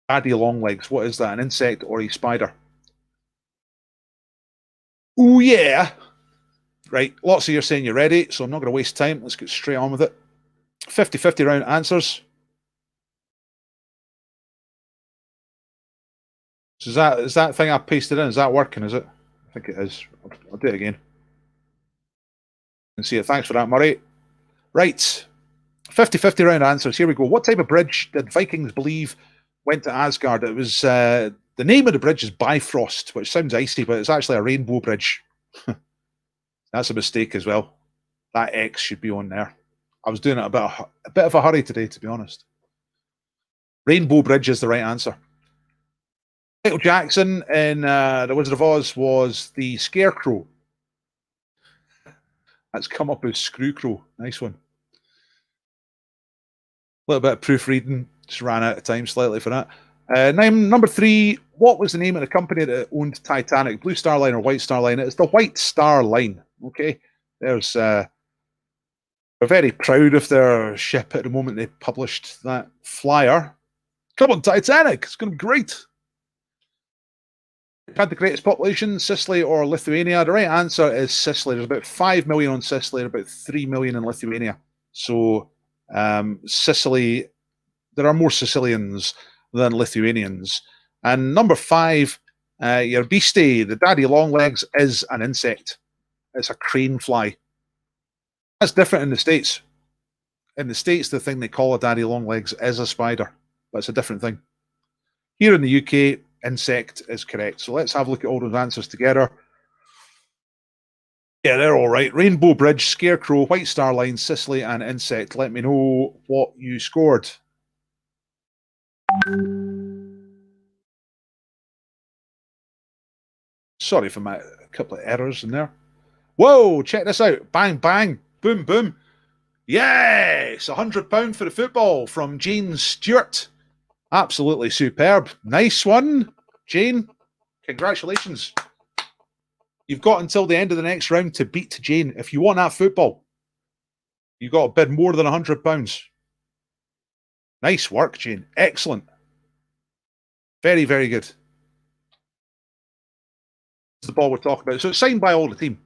Daddy Longlegs, what is that, an insect or a spider? Oh yeah! Right, lots of you are saying you're ready, so I'm not going to waste time. Let's get straight on with it. 50-50 round answers. So is that thing I pasted in, is that working, is it? I think it is. I'll do it again. And see it. Thanks for that, Murray. Right. 50-50 round answers. Here we go. What type of bridge did Vikings believe went to Asgard? It was the name of the bridge is Bifrost, which sounds icy, but it's actually a rainbow bridge. That's a mistake as well. That X should be on there. I was doing it a bit of a hurry today, to be honest. Rainbow Bridge is the right answer. Michael Jackson in The Wizard of Oz was the Scarecrow. That's come up as Screwcrow. Nice one. A little bit of proofreading. Just ran out of time slightly for that. Number 3, what was the name of the company that owned Titanic? Blue Star Line or White Star Line? It's the White Star Line. Okay. There's... They're very proud of their ship at the moment they published that flyer. Come on, Titanic! It's going to be great. Had the greatest population, Sicily or Lithuania? The right answer is Sicily. There's about 5 million on Sicily and about 3 million in Lithuania. So, Sicily, there are more Sicilians than Lithuanians. And number 5, your beastie, the Daddy Longlegs, is an insect. It's a crane fly. That's different in the States. In the States, the thing they call a Daddy Longlegs is a spider, but it's a different thing. Here in the UK, insect is correct. So let's have a look at all those answers together. Yeah, they're all right. Rainbow Bridge, Scarecrow, White Star Line, Sicily, and insect. Let me know what you scored. Sorry for my couple of errors in there. Whoa, check this out. Bang, bang. Boom, boom. Yes, £100 for the football from Jane Stewart. Absolutely superb. Nice one, Jane. Congratulations. You've got until the end of the next round to beat Jane. If you want that football, you've got to bid more than £100. Nice work, Jane. Excellent. Very, very good. That's the ball we're talking about. So it's signed by all the team.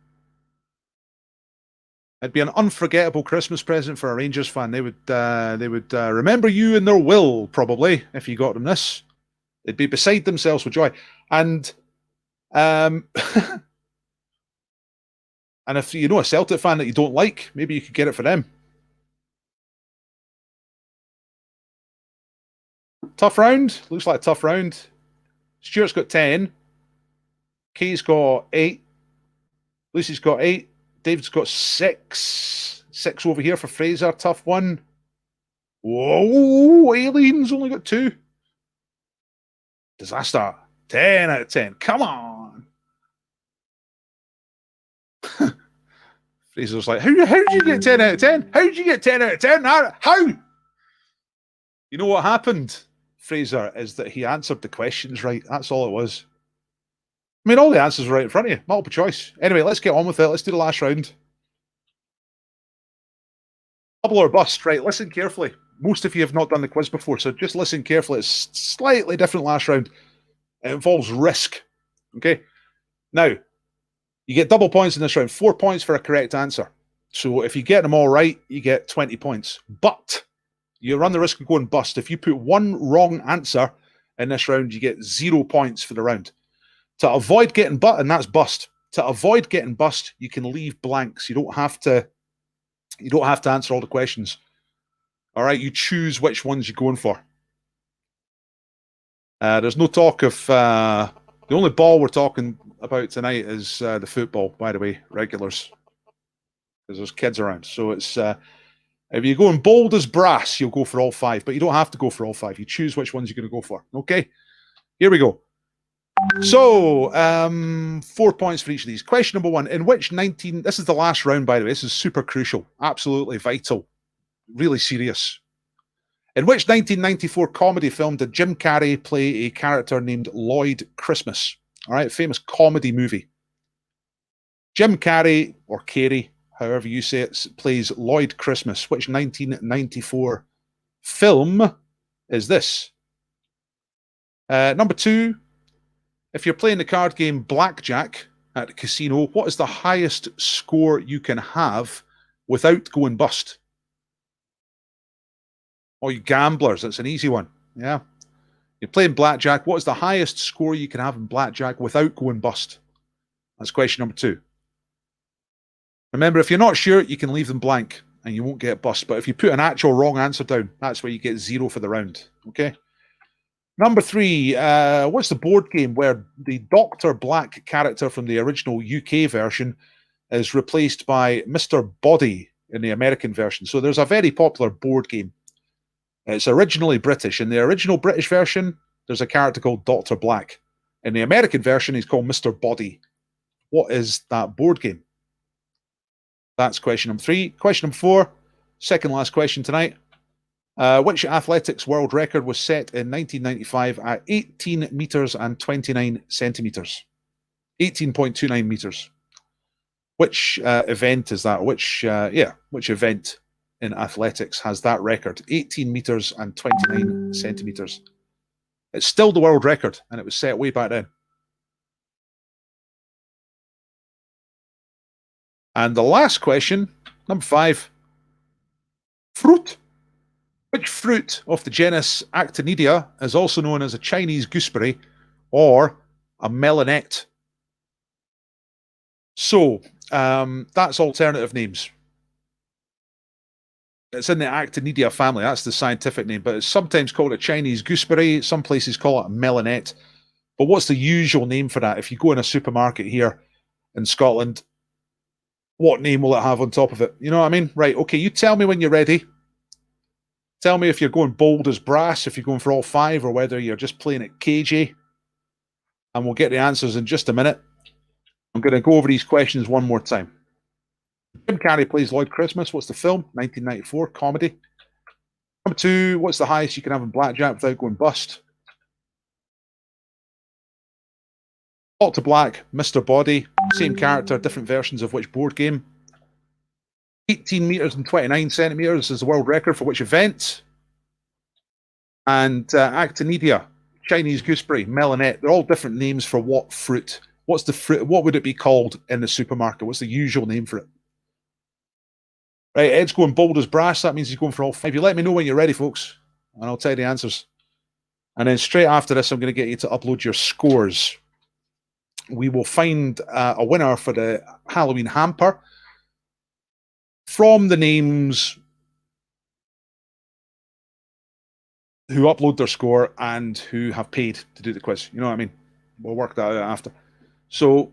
It'd be an unforgettable Christmas present for a Rangers fan. They would remember you in their will, probably, if you got them this. They'd be beside themselves with joy. And and if you know a Celtic fan that you don't like, maybe you could get it for them. Tough round. Looks like a tough round. Stuart's got 10. Kay's got 8. Lucy's got 8. David's got 6. 6 over here for Fraser. Tough one. Whoa, Aileen's only got 2. Disaster. 10 out of 10. Come on. Fraser's like, how did you get 10 out of 10? How did you get 10 out of 10? How? You know what happened, Fraser, is that he answered the questions right. That's all it was. I mean, all the answers were right in front of you. Multiple choice. Anyway, let's get on with it. Let's do the last round. Hubble or bust. Right, listen carefully. Most of you have not done the quiz before, so just listen carefully. It's slightly different last round. It involves risk. Okay? Now, you get double points in this round. 4 points for a correct answer. So if you get them all right, you get 20 points. But you run the risk of going bust. If you put one wrong answer in this round, you get 0 points for the round. To avoid getting butt, and that's bust. To avoid getting bust, you can leave blanks. You don't have to answer all the questions. All right, you choose which ones you're going for. There's no talk of the only ball we're talking about tonight is the football. By the way, regulars, because there's kids around. So it's if you're going bold as brass, you'll go for all 5, but you don't have to go for all 5. You choose which ones you're going to go for. Okay, here we go. So, 4 points for each of these. Question number 1. In which this is the last round, by the way. This is super crucial. Absolutely vital. Really serious. In which 1994 comedy film did Jim Carrey play a character named Lloyd Christmas? All right, famous comedy movie. Jim Carrey, or Carey, however you say it, plays Lloyd Christmas. Which 1994 film is this? Number 2. If you're playing the card game Blackjack at the casino, what is the highest score you can have without going bust? Oh, you gamblers, that's an easy one. Yeah. You're playing Blackjack, what is the highest score you can have in Blackjack without going bust? That's question number 2. Remember, if you're not sure, you can leave them blank and you won't get bust. But if you put an actual wrong answer down, that's where you get 0 for the round. Okay? Number 3, what's the board game where the Dr. Black character from the original UK version is replaced by Mr. Body in the American version? So there's a very popular board game. It's originally British. In the original British version, there's a character called Dr. Black. In the American version, he's called Mr. Body. What is that board game? That's question number 3. Question number 4, second last question tonight. Which athletics world record was set in 1995 at 18 meters and 29 centimeters? 18.29 meters. Which event is that? Which event in athletics has that record? 18 meters and 29 centimeters. It's still the world record, and it was set way back then. And the last question, number 5. Fruit. Which fruit of the genus Actinidia is also known as a Chinese gooseberry or a melonette? So, that's alternative names. It's in the Actinidia family. That's the scientific name, but it's sometimes called a Chinese gooseberry. Some places call it a melonette. But what's the usual name for that? If you go in a supermarket here in Scotland, what name will it have on top of it? You know what I mean? Right, okay, you tell me when you're ready. Tell me if you're going bold as brass, if you're going for all 5, or whether you're just playing it cagey. And we'll get the answers in just a minute. I'm going to go over these questions one more time. Jim Carrey plays Lloyd Christmas. What's the film? 1994, comedy. Number 2, what's the highest you can have in Blackjack without going bust? Dr. Black, Mr. Body, same character, different versions of which board game? 18 meters and 29 centimeters is the world record for which event? And Actinidia, Chinese gooseberry, melonette. They're all different names for what fruit. What's the fruit? What would it be called in the supermarket? What's the usual name for it? Right, Ed's going bold as brass. That means he's going for all 5. You let me know when you're ready, folks, and I'll tell you the answers. And then straight after this, I'm going to get you to upload your scores. We will find a winner for the Halloween hamper from the names who upload their score and who have paid to do the quiz. You know what I mean? We'll work that out after. So,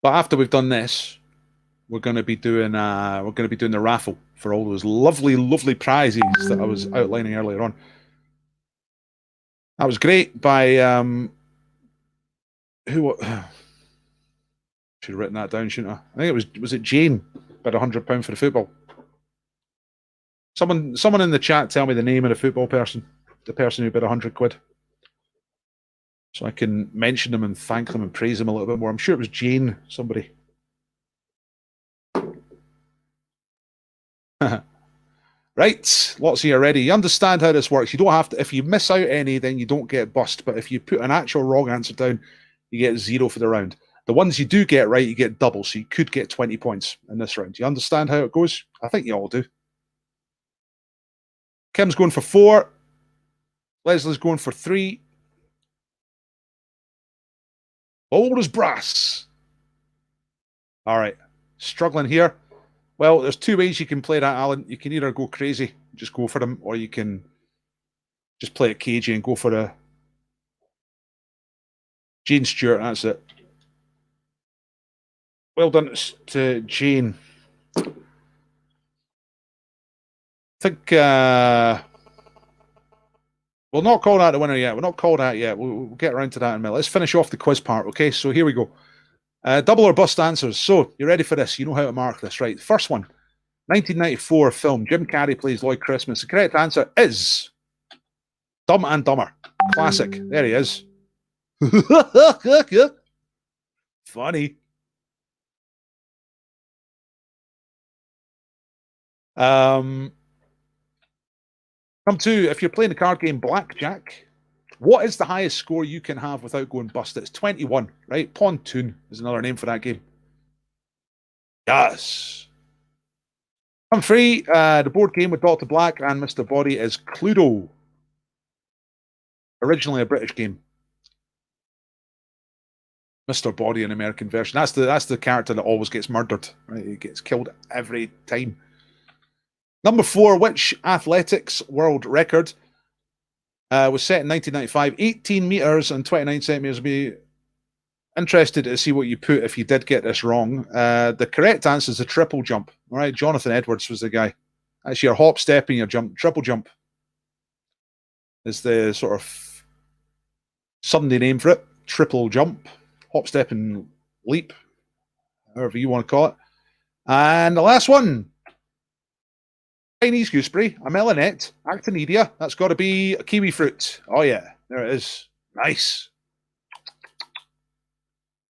but after we've done this, we're going to be doing the raffle for all those lovely, lovely prizes that I was outlining earlier on. That was great by who? Should have written that down, shouldn't I? I think it was it Jane bid £100 for the football. Someone in the chat tell me the name of the football person, the person who bid £100, so I can mention them and thank them and praise them a little bit more. I'm sure it was Jane, somebody. Right, lots of you already. You understand how this works. You don't have to. If you miss out any, then you don't get bust. But if you put an actual wrong answer down, you get 0 for the round. The ones you do get right, you get double. So you could get 20 points in this round. You understand how it goes? I think you all do. Kim's going for 4. Leslie's going for 3. Bold as brass. All right. Struggling here. Well, there's 2 ways you can play that, Alan. You can either go crazy, just go for them, or you can just play it cagey and go for a Jane Stewart. That's it. Well done to Jane. I think we'll not call that the winner yet. We're not called that yet. We'll get around to that in a minute. Let's finish off the quiz part, okay? So here we go. Double or bust answers. So, you ready for this? You know how to mark this, right? First one, 1994 film. Jim Carrey plays Lloyd Christmas. The correct answer is Dumb and Dumber. Classic. There he is. Funny. Come to, if you're playing the card game Blackjack, what is the highest score you can have without going bust? It's 21, right? Pontoon is another name for that game. Yes. Come free, the board game with Dr. Black and Mr. Body is Cluedo. Originally a British game. Mr. Body, an American version. That's the character that always gets murdered. Right? He gets killed every time. Number 4, which athletics world record was set in 1995? 18 meters and 29 centimeters. Be interested to see what you put if you did get this wrong. The correct answer is a triple jump. All right, Jonathan Edwards was the guy. That's your hop, step, and your jump. Triple jump is the sort of Sunday name for it. Triple jump, hop, step, and leap, however you want to call it. And the last one. Chinese gooseberry, a melonette, actinidia. That's got to be a kiwi fruit. Oh, yeah. There it is. Nice.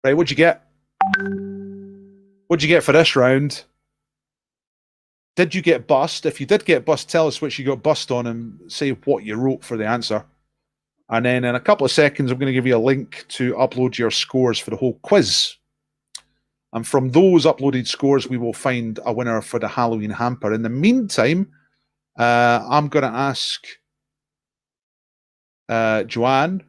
Right, what'd you get? What'd you get for this round? Did you get bust? If you did get bust, tell us which you got bust on and say what you wrote for the answer. And then in a couple of seconds, I'm going to give you a link to upload your scores for the whole quiz. And from those uploaded scores, we will find a winner for the Halloween hamper. In the meantime, I'm going to ask Joanne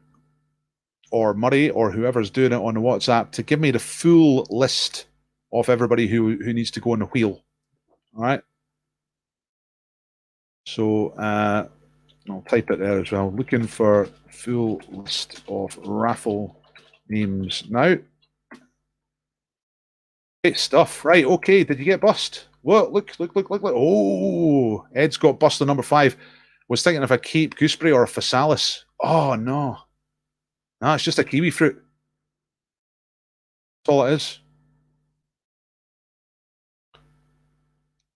or Murray or whoever's doing it on the WhatsApp to give me the full list of everybody who needs to go on the wheel. All right. So I'll type it there as well. Looking for full list of raffle names now. Great stuff. Right, okay. Did you get bust? What? Look. Oh, Ed's got bust on number 5. Was thinking of a Cape gooseberry or a physalis. Oh, no. No, it's just a kiwi fruit. That's all it is.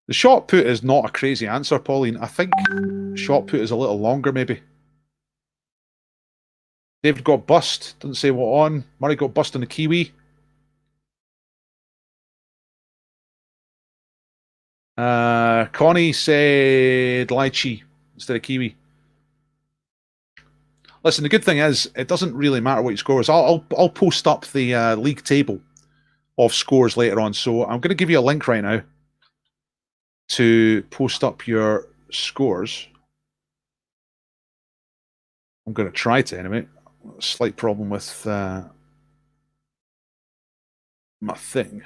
The shot put is not a crazy answer, Pauline. I think shot put is a little longer, maybe. David got bust. Doesn't say what on. Murray got bust on the kiwi. Connie said lychee instead of kiwi. Listen, the good thing is it doesn't really matter what your score is. I'll post up the league table of scores later on. So I'm going to give you a link right now to post up your scores. I'm going to try to anyway. A slight problem with my thing.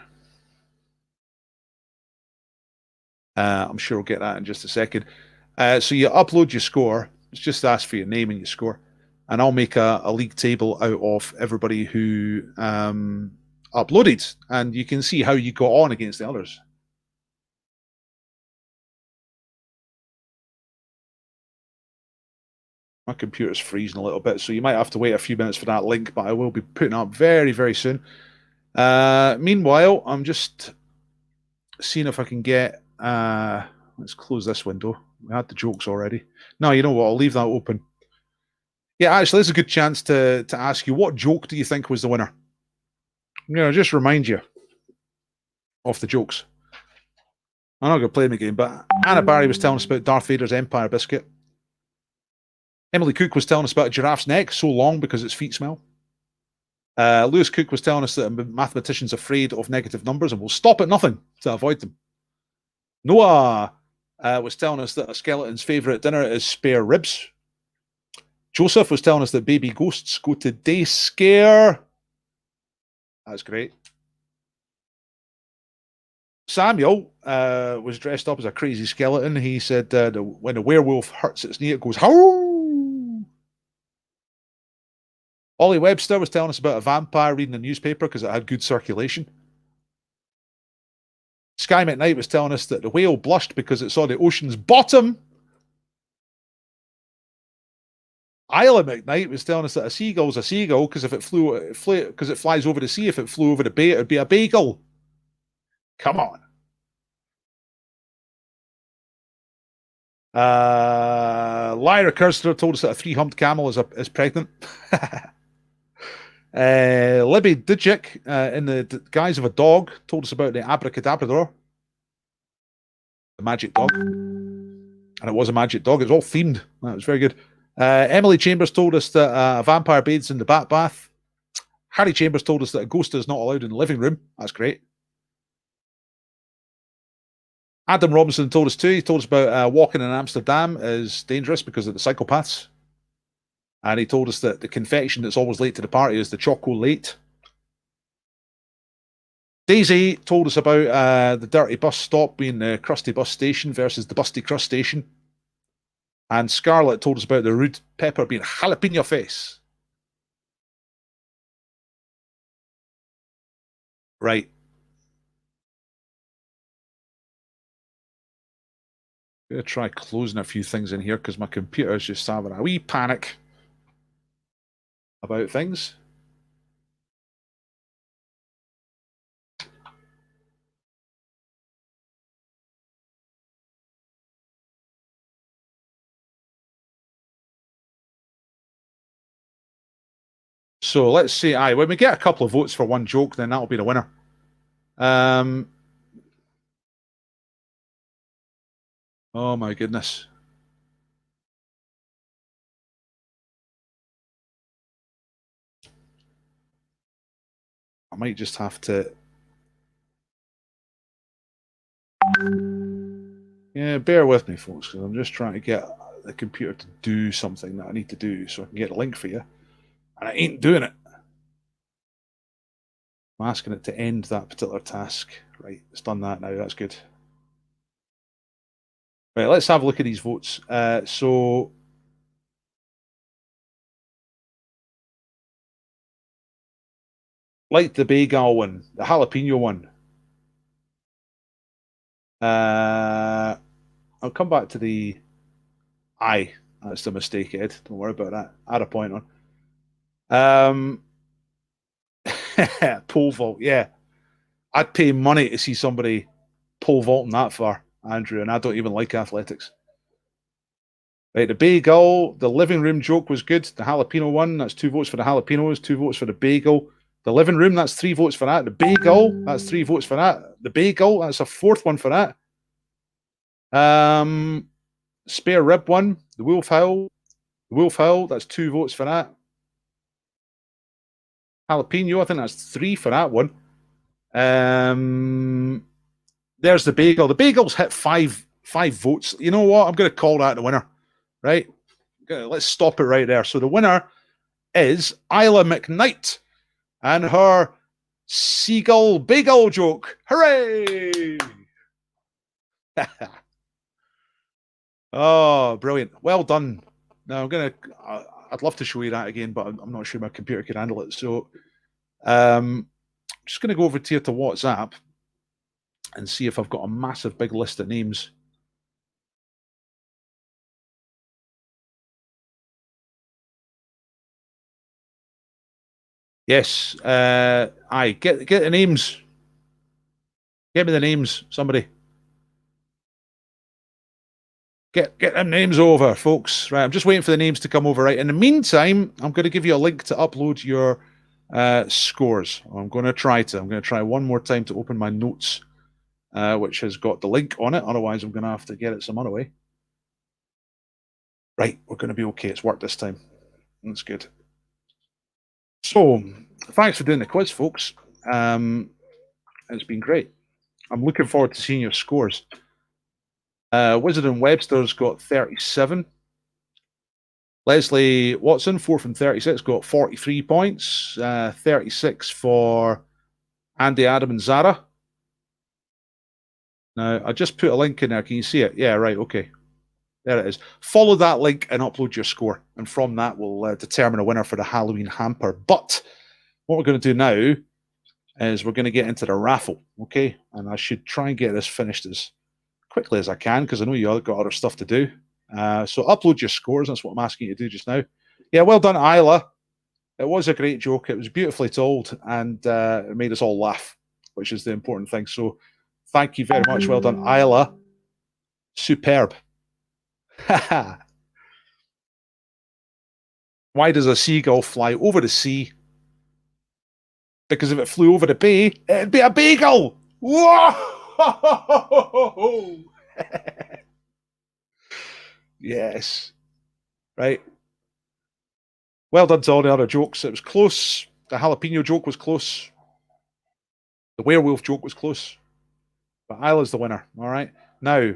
I'm sure we'll get that in just a second. So you upload your score. It's just ask for your name and your score. And I'll make a league table out of everybody who uploaded. And you can see how you got on against the others. My computer's freezing a little bit, so you might have to wait a few minutes for that link, but I will be putting it up very, very soon. Meanwhile, I'm just seeing if I can get... let's close this window. We had the jokes already. No, you know what? I'll leave that open. Yeah, actually, this is a good chance to ask you, what joke do you think was the winner? I'm going to just remind you of the jokes. I'm not going to play them again, but Anna Barry was telling us about Darth Vader's Empire biscuit. Emily Cook was telling us about a giraffe's neck, so long because its feet smell. Lewis Cook was telling us that a mathematician's afraid of negative numbers and will stop at nothing to avoid them. Noah was telling us that a skeleton's favourite dinner is spare ribs. Joseph was telling us that baby ghosts go to day scare. That's great. Samuel was dressed up as a crazy skeleton. He said when a werewolf hurts its knee, it goes, howl. Ollie Webster was telling us about a vampire reading a newspaper because it had good circulation. Sky McKnight was telling us that the whale blushed because it saw the ocean's bottom. Isla McKnight was telling us that a seagull's a seagull because if it flies over the sea, if it flew over the bay, it would be a bagel. Come on. Lyra Kirster told us that a three-humped camel is pregnant. Libby Dijik, in the guise of a dog, told us about the abracadabrador, the magic dog. And it was a magic dog. It was all themed. That was very good. Emily Chambers told us that a vampire bathes in the bat bath. Harry Chambers told us that a ghost is not allowed in the living room. That's great. Adam Robinson told us too. He told us about walking in Amsterdam is dangerous because of the psychopaths. And he told us that the confection that's always late to the party is the chocolate. Daisy told us about the dirty bus stop being the crusty bus station versus the busty crust station. And Scarlett told us about the rude pepper being jalapeno face. Right. I'm going to try closing a few things in here because my computer is just having a wee panic about things. So let's see. When we get a couple of votes for one joke, then that'll be the winner. Oh my goodness. I might just have to... Yeah, bear with me, folks, because I'm just trying to get the computer to do something that I need to do so I can get a link for you. And I ain't doing it. I'm asking it to end that particular task. Right, it's done that now. That's good. Right, let's have a look at these votes. So... like the bagel one, the jalapeno one. I'll come back to the... Aye, that's the mistake, Ed. Don't worry about that. Add a point on. Pole vault, yeah. I'd pay money to see somebody pole vaulting that far, Andrew, and I don't even like athletics. Right, the bagel, the living room joke was good. The jalapeno one, that's 2 votes for the jalapenos, 2 votes for the bagel. The living room, that's 3 votes for that. The bagel, that's 3 votes for that. The bagel, that's a 4th one for that. Spare rib one. The wolf howl. The wolf howl. That's 2 votes for that. Jalapeno. I think that's 3 for that one. There's the bagel. The bagel's hit 5 votes. You know what? I'm going to call that the winner. Right? Let's stop it right there. So the winner is Isla McKnight and her seagull bagel joke. Hooray! Oh, brilliant. Well done. Now I'd love to show you that again, but I'm not sure my computer can handle it. So I'm just going to go over here to WhatsApp and see if I've got a massive big list of names. Yes. Aye, get the names. Get me the names, somebody. Get them names over, folks. Right, I'm just waiting for the names to come over. Right. In the meantime, I'm going to give you a link to upload your scores. I'm going to try one more time to open my notes, which has got the link on it. Otherwise, I'm going to have to get it some other way. Right, we're going to be okay. It's worked this time. That's good. So, thanks for doing the quiz, folks. It's been great. I'm looking forward to seeing your scores. Wizard and Webster's got 37. Leslie Watson, 4 from 36, got 43 points. 36 for Andy, Adam, and Zara. Now, I just put a link in there. Can you see it? Yeah, right, okay. There it is. Follow that link and upload your score. And from that, we'll determine a winner for the Halloween hamper. But what we're going to do now is we're going to get into the raffle, okay? And I should try and get this finished as quickly as I can, because I know you all got other stuff to do. So upload your scores. That's what I'm asking you to do just now. Yeah, well done, Isla. It was a great joke. It was beautifully told, and it made us all laugh, which is the important thing. So thank you very much. Well done, Isla. Superb. Why does a seagull fly over the sea? Because if it flew over the bay, it'd be a bagel. Whoa! Yes. Right. Well done to all the other jokes. It was close. The jalapeno joke was close. The werewolf joke was close. But Isla's the winner. All right. Now,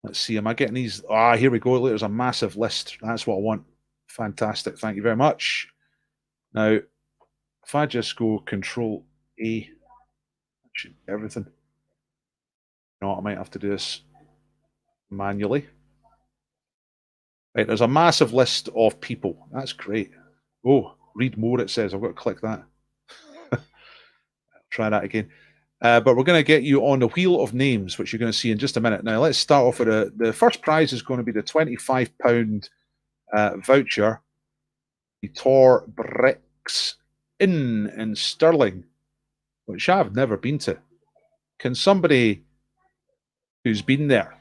let's see. Am I getting these? Ah, here we go. Look, there's a massive list. That's what I want. Fantastic. Thank you very much. Now, if I just go Control A, that should be everything. No, I might have to do this manually. Right, there's a massive list of people. That's great. Oh, read more, it says. I've got to click that. Try that again. But we're going to get you on the wheel of names, which you're going to see in just a minute. Now, let's start off with the first prize is going to be the £25 voucher. The Tor Bratz Inn in Stirling, which I've never been to. Can somebody who's been there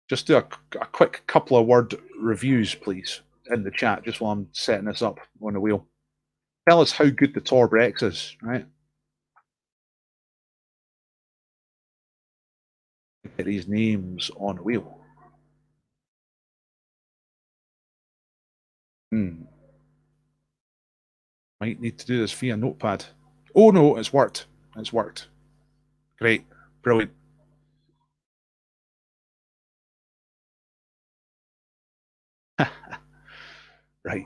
just do a quick couple of word reviews, please, in the chat, just while I'm setting this up on the wheel? Tell us how good the Tor Bratz is, right? Get these names on the wheel. Might need to do this via notepad. Oh no, it's worked. It's worked. Great. Brilliant. Right.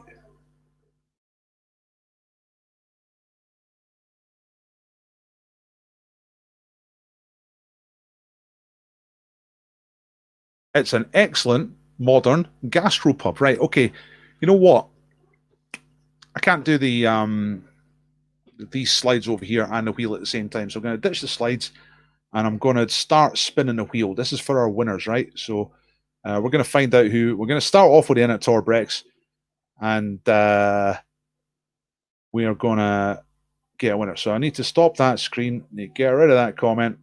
It's an excellent modern gastropub. Right, okay. You know what? I can't do these slides over here and the wheel at the same time. So I'm going to ditch the slides and I'm going to start spinning the wheel. This is for our winners, right? So we're going to find out who. We're going to start off with the Tor Bratz, and we are going to get a winner. So I need to stop that screen, I need to get rid of that comment,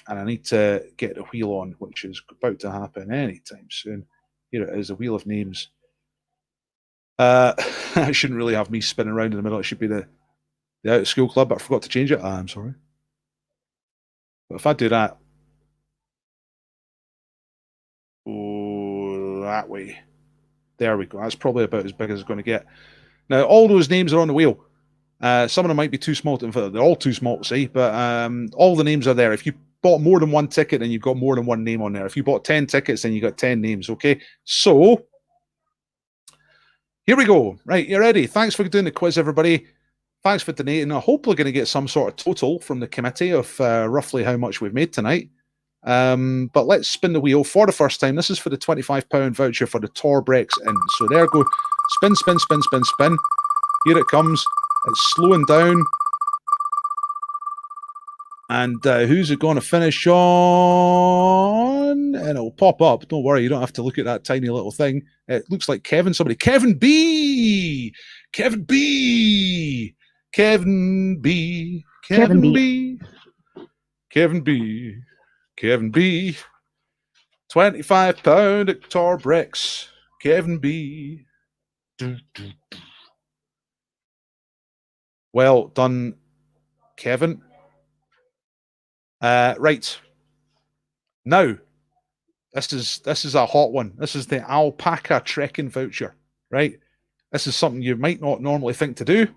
and I need to get the wheel on, which is about to happen anytime soon. Here it is, the wheel of names. I shouldn't really have me spinning around in the middle. It should be the out of school club, but I forgot to change it. I'm sorry. But if I do that, that way. There we go. That's probably about as big as it's going to get. Now, all those names are on the wheel. Some of them might be too small. They're all too small to see, but all the names are there. If you bought more than one ticket, then you've got more than one name on there. If you bought 10 tickets, then you got 10 names, okay? So, here we go. Right, you ready? Thanks for doing the quiz, everybody. Thanks for donating. I'm hopefully going to get some sort of total from the committee of roughly how much we've made tonight. But let's spin the wheel for the first time. This is for the £25 voucher for the Torbrex Inn. So there go. Spin, spin, spin, spin, spin. Here it comes. It's slowing down. And who's it going to finish on? And it'll pop up. Don't worry, you don't have to look at that tiny little thing. It looks like Kevin, somebody. Kevin B! Kevin B! Kevin B! Kevin B! Kevin B! Kevin B! £25 at Torbrex. Kevin B! Well done, Kevin. Right. Now, this is a hot one. This is the alpaca trekking voucher, right? This is something you might not normally think to do.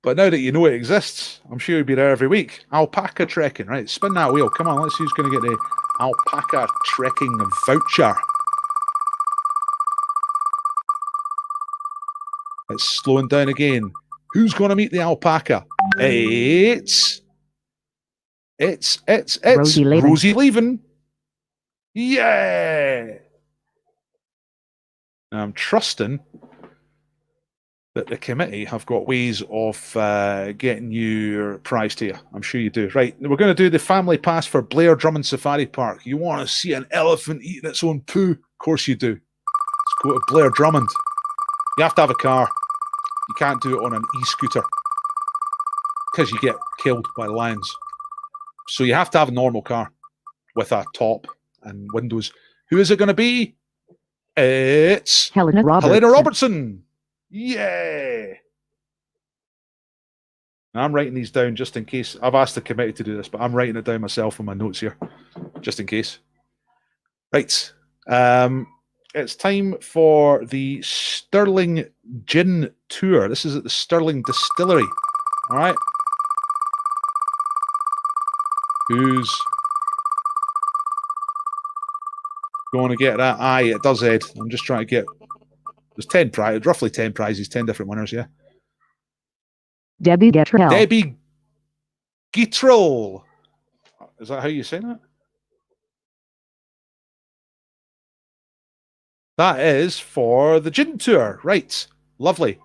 But now that you know it exists, I'm sure you'll be there every week. Alpaca trekking, right? Spin that wheel. Come on, let's see who's going to get the alpaca trekking voucher. It's slowing down again. Who's going to meet the alpaca? It's Rosie Leven. Yeah. Now I'm trusting that the committee have got ways of getting your prize to you. I'm sure you do. Right, we're going to do the family pass for Blair Drummond Safari Park. You want to see an elephant eating its own poo? Of course you do. Let's go to Blair Drummond. You have to have a car. You can't do it on an e-scooter because you get killed by lions. So you have to have a normal car with a top and windows. Who is it going to be? It's Helena Robertson. Helena Robertson. Yeah. Now I'm writing these down just in case. I've asked the committee to do this, but I'm writing it down myself in my notes here, just in case. Right. It's time for the Stirling Gin Tour. This is at the Stirling Distillery. All right. Who's going to get that? Aye, it does, Ed. I'm just trying to get... There's 10 prizes, roughly 10 prizes, 10 different winners, yeah. Debbie Gettrell. Debbie Gettrell. Is that how you say that? That is for the gin tour. Right. Lovely.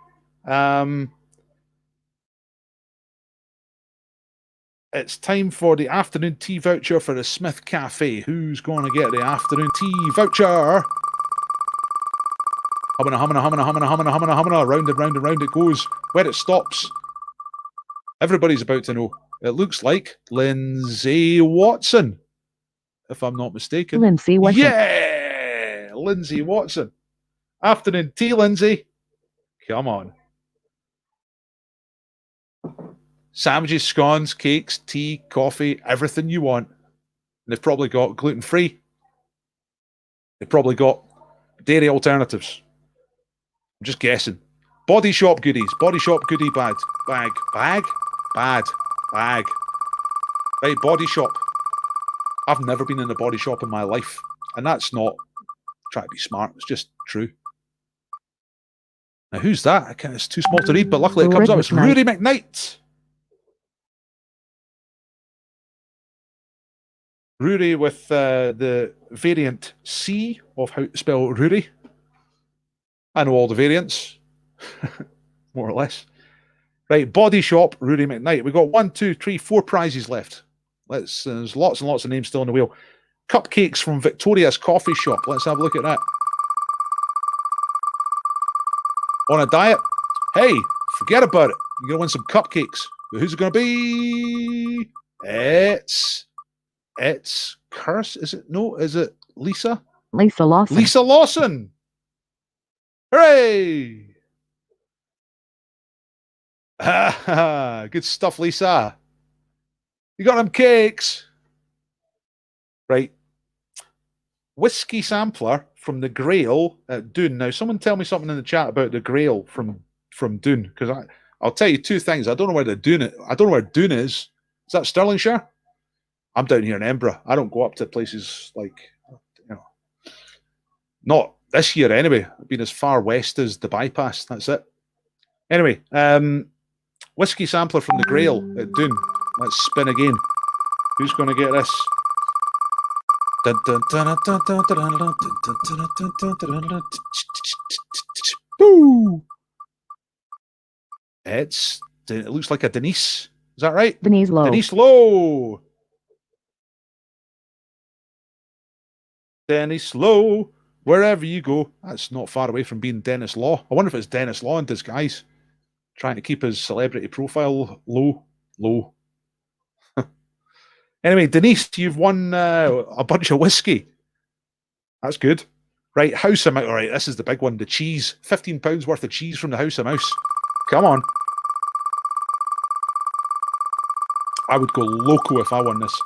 It's time for the afternoon tea voucher for the Smith Cafe. Who's going to get the afternoon tea voucher? Humming, humming, humming, humming, humming, humming, humming, round and round and round it goes. Where it stops, everybody's about to know. It looks like Lindsay Watson, if I'm not mistaken. Lindsay Watson. Yeah, Lindsay Watson. Afternoon tea, Lindsay. Come on. Sandwiches, scones, cakes, tea, coffee, everything you want. And they've probably got gluten-free. They've probably got dairy alternatives. I'm just guessing. Body Shop goodies. Body Shop goodie bag. Bag. Bad. Bag. Right, Body Shop. I've never been in a Body Shop in my life. And that's not trying to be smart. It's just true. Now, who's that? It's too small to read, but luckily it comes up. It's Rudy McKnight. Rudy with the variant C of how to spell Rudy. I know all the variants, more or less. Right, Body Shop, Rudy McKnight. We've got 1, 2, 3, 4 prizes left. There's lots and lots of names still on the wheel. Cupcakes from Victoria's Coffee Shop. Let's have a look at that. On a diet? Hey, forget about it. You're going to win some cupcakes. But who's it going to be? It's Curse. Is it? No, is it Lisa? Lisa Lawson. Lisa Lawson. Hooray! Good stuff, Lisa. You got them cakes. Right. Whiskey sampler from the Grail at Doon. Now, someone tell me something in the chat about the Grail from Doon, because I'll tell you two things. I don't know where the Doon. I don't know where Doon is. Is that Stirlingshire? I'm down here in Edinburgh. I don't go up to places like, not this year anyway. I've been as far west as the bypass. That's it. Anyway, whiskey sampler from the Grail at Doon. Let's spin again. Who's going to get this? Boo! It looks like a Denise. Is that right? Denise Lowe. Denise Lowe. Dennis Lowe. Wherever you go. That's not far away from being Dennis Law. I wonder if it's Dennis Law in disguise. Trying to keep his celebrity profile low. Anyway, Denise, you've won a bunch of whiskey. That's good. Right, House of Mouse. All right, this is the big one. The cheese. £15 worth of cheese from the House of Mouse. Come on. I would go loco if I won this.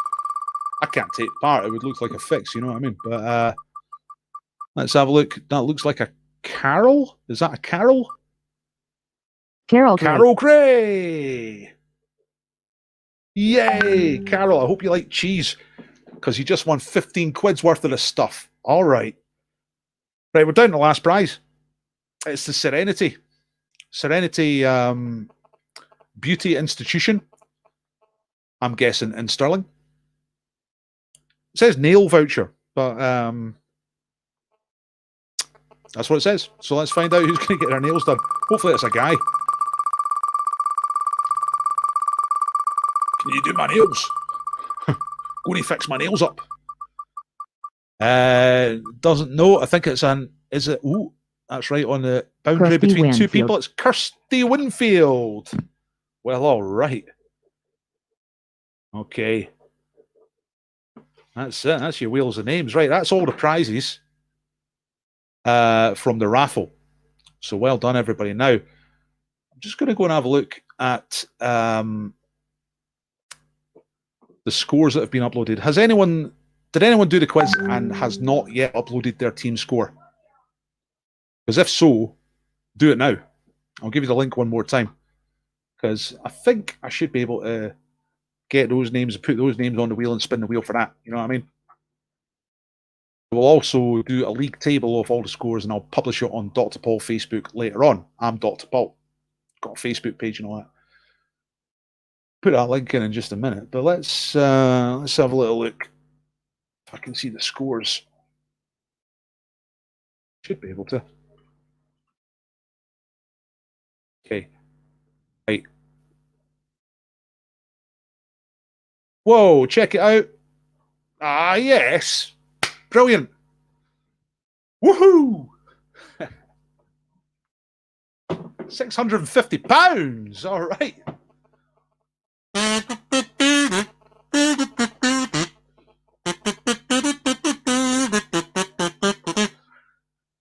I can't take part. It would look like a fix, you know what I mean? But let's have a look. That looks like a Carol. Is that a Carol? Carol Gray. Carol Gray. Yay, Carol. I hope you like cheese, because you just won 15 quid's worth of the stuff. All right. Right, we're down to the last prize. It's the Serenity. Serenity Beauty Institution. I'm guessing in sterling. It says nail voucher, but that's what it says. So let's find out who's going to get their nails done. Hopefully it's a guy. Can you do my nails? Go and fix my nails up. Doesn't know. I think it's is it? Ooh, that's right on the boundary Kirsty between Winfield. two people. It's Kirsty Winfield. Well, all right. Okay. That's it. That's your wheels of names. Right, that's all the prizes from the raffle. So well done, everybody. Now, I'm just going to go and have a look at the scores that have been uploaded. Did anyone do the quiz and has not yet uploaded their team score? Because if so, do it now. I'll give you the link one more time, because I think I should be able to get those names, put those names on the wheel and spin the wheel for that. You know what I mean? We'll also do a league table of all the scores, and I'll publish it on Dr. Paul Facebook later on. I'm Dr. Paul. Got a Facebook page and all that. Put that link in just a minute, but let's have a little look. If I can see the scores, should be able to. Okay, right. Whoa! Check it out. Ah, yes, brilliant. Woohoo! £650. All right.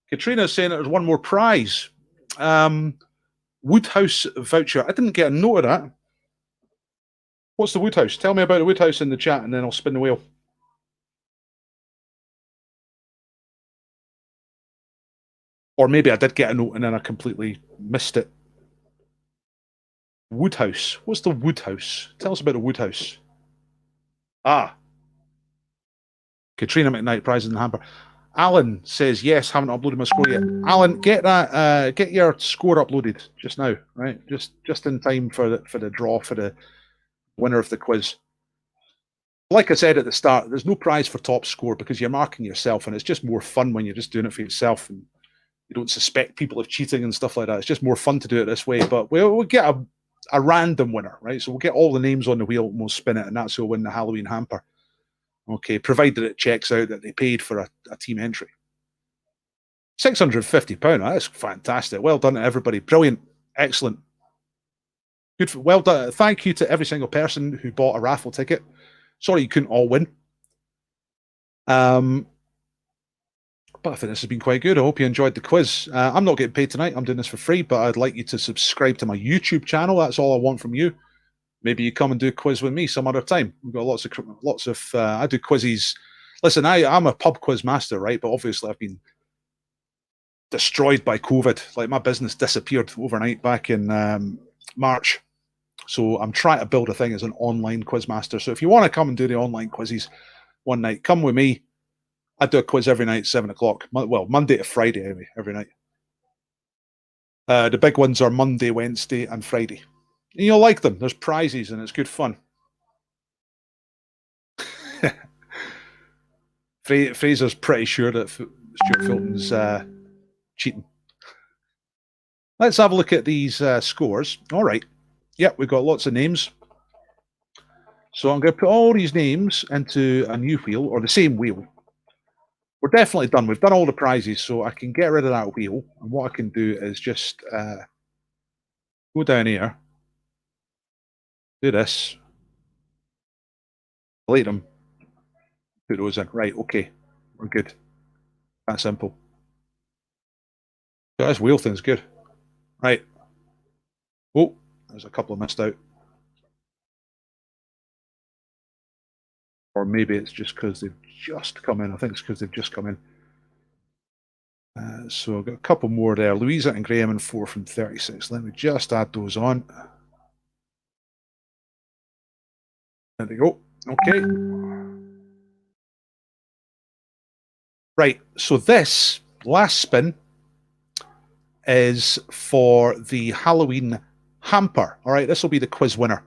Katrina's saying there's one more prize. Woodhouse voucher. I didn't get a note of that. What's the Woodhouse? Tell me about the Woodhouse in the chat, and then I'll spin the wheel. Or maybe I did get a note and then I completely missed it. Woodhouse. What's the Woodhouse? Tell us about the Woodhouse. Ah. Katrina McKnight, prize in the hamper. Alan says, yes, haven't uploaded my score yet. Alan, get that, get your score uploaded just now, right? Just in time for the draw for the winner of the quiz. Like I said at the start, there's no prize for top score because you're marking yourself, and it's just more fun when you're just doing it for yourself and you don't suspect people of cheating and stuff like that. It's just more fun to do it this way. But we'll get a random winner, right? So we'll get all the names on the wheel and we'll spin it, and that's who'll win the Halloween hamper. Okay, provided it checks out that they paid for a team entry. £650, that's fantastic. Well done to everybody. Brilliant. Excellent. Good. Well done. Thank you to every single person who bought a raffle ticket. Sorry you couldn't all win. But I think this has been quite good. I hope you enjoyed the quiz. I'm not getting paid tonight. I'm doing this for free, but I'd like you to subscribe to my YouTube channel. That's all I want from you. Maybe you come and do a quiz with me some other time. We've got lots of I do quizzes Listen, I'm a pub quiz master, right? But obviously I've been destroyed by COVID. Like my business disappeared overnight back in March. So I'm trying to build a thing as an online quiz master. So if you want to come and do the online quizzes one night, come with me. I do a quiz every night, 7 o'clock. Well, Monday to Friday, anyway, every night. The big ones are Monday, Wednesday, and Friday. And you'll like them. There's prizes and it's good fun. Fraser's pretty sure that Stuart Fulton's cheating. Let's have a look at these scores. All right. Yep, we've got lots of names. So I'm going to put all these names into a new wheel, or the same wheel. We're definitely done. We've done all the prizes, so I can get rid of that wheel. And what I can do is just go down here, do this, delete them, put those in. Right, okay, we're good. That simple. So this wheel thing's good. Right. Oh, there's a couple missed out. Or maybe it's just because they've just come in. I think it's because they've just come in. So I've got a couple more there. Louisa and Graham and 4 from 36. Let me just add those on. There we go. Okay. Right. So this last spin is for the Halloween hamper. All right. This will be the quiz winner.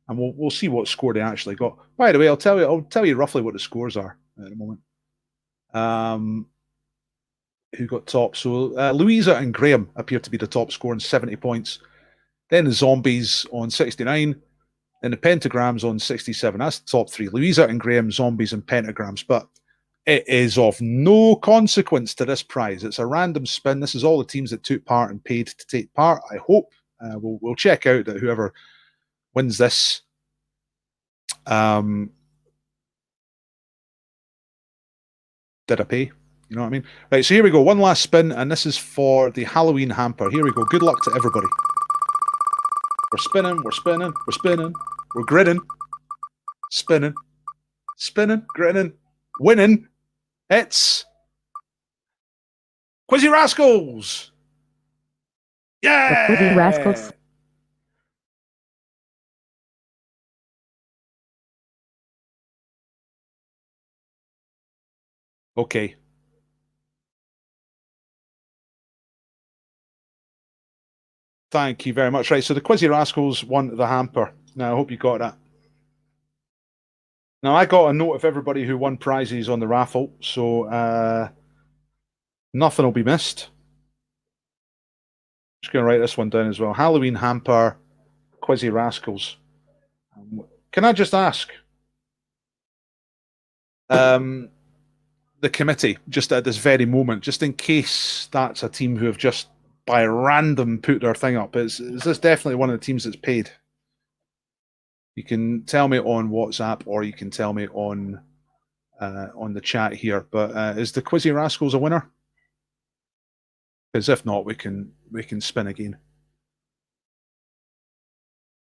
And we'll see what score they actually got. By the way, I'll tell you roughly what the scores are at the moment. Who got top? So Louisa and Graham appear to be the top score on 70 points. Then the Zombies on 69. Then the Pentagrams on 67. That's the top 3. Louisa and Graham, Zombies and Pentagrams. But it is of no consequence to this prize. It's a random spin. This is all the teams that took part and paid to take part. I hope we'll check out that whoever wins this did I pay? You know what I mean? Right, so here we go. One last spin, and this is for the Halloween hamper. Here we go. Good luck to everybody. We're spinning, we're spinning, we're spinning, we're grinning, spinning, spinning, grinning, winning. It's Quizzy Rascals! Yeah! The Quizzy Rascals. Okay. Thank you very much. Right, so the Quizzy Rascals won the hamper. Now, I hope you got that. Now, I got a note of everybody who won prizes on the raffle, so nothing will be missed. Just going to write this one down as well. Halloween hamper, Quizzy Rascals. Can I just ask the committee, just at this very moment, just in case that's a team who have just by random put their thing up, is this definitely one of the teams that's paid? You can tell me on WhatsApp, or you can tell me on the chat here. But is the Quizzy Rascals a winner? Because if not, we can spin again.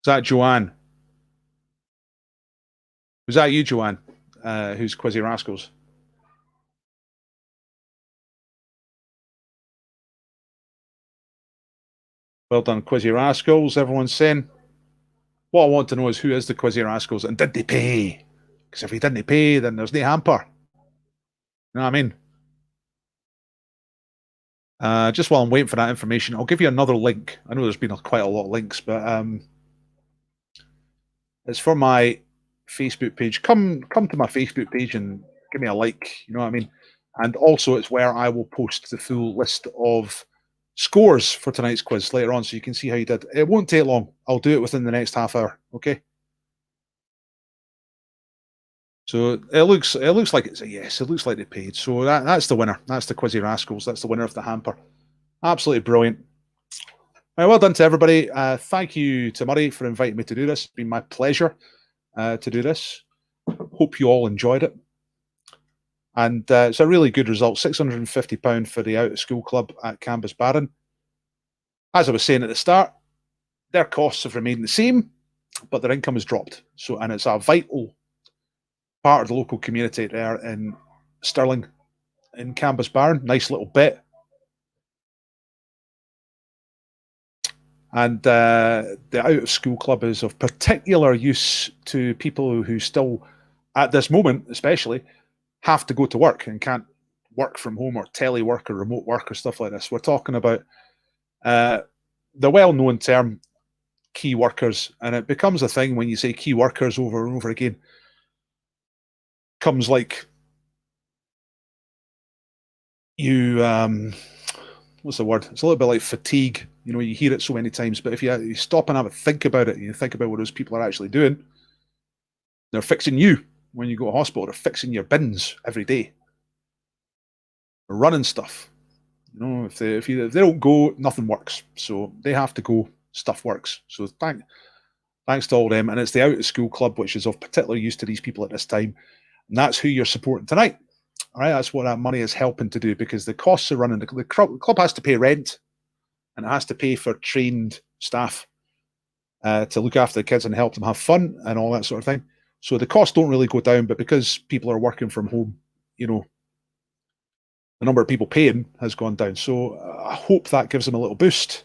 Is that Joanne? Was that you, Joanne? Who's Quizzy Rascals? Well done, Quizzy Rascals. Everyone's saying. What I want to know is who is the Quizzy Rascals and did they pay? Because if he didn't pay, then there's no hamper. You know what I mean? Just while I'm waiting for that information, I'll give you another link. I know there's been quite a lot of links, but it's for my Facebook page. Come to my Facebook page and give me a like. You know what I mean? And also, it's where I will post the full list of scores for tonight's quiz later on, so you can see how you did. It won't take long. I'll do it within the next half hour. Okay. So it looks like it's a yes. It looks like they paid. So that's the winner. That's the Quizzy Rascals. That's the winner of the hamper. Absolutely brilliant. Right, well done to everybody. Thank you to Murray for inviting me to do this. It's been my pleasure to do this. Hope you all enjoyed it. And it's a really good result. £650 for the out of school club at Cambusbarron. As I was saying at the start, their costs have remained the same, but their income has dropped. So, and it's a vital part of the local community there in Stirling, in Cambusbarron. Nice little bit. And the out-of-school club is of particular use to people who still, at this moment especially, have to go to work and can't work from home or telework or remote work or stuff like this. We're talking about the well-known term key workers, and it becomes a thing when you say key workers over and over again. Comes like you, what's the word? It's a little bit like fatigue. You know, you hear it so many times, but if you stop and have a think about it, and you think about what those people are actually doing, they're fixing you when you go to hospital. They're fixing your bins every day. They're running stuff. You know, if they don't go, nothing works. So they have to go. Stuff works. So thanks to all them, and it's the out of school club which is of particular use to these people at this time, and that's who you're supporting tonight. All right, that's what that money is helping to do, because the costs are running. The club has to pay rent, and it has to pay for trained staff to look after the kids and help them have fun and all that sort of thing. So the costs don't really go down, but because people are working from home, you know, the number of people paying has gone down. So I hope that gives them a little boost.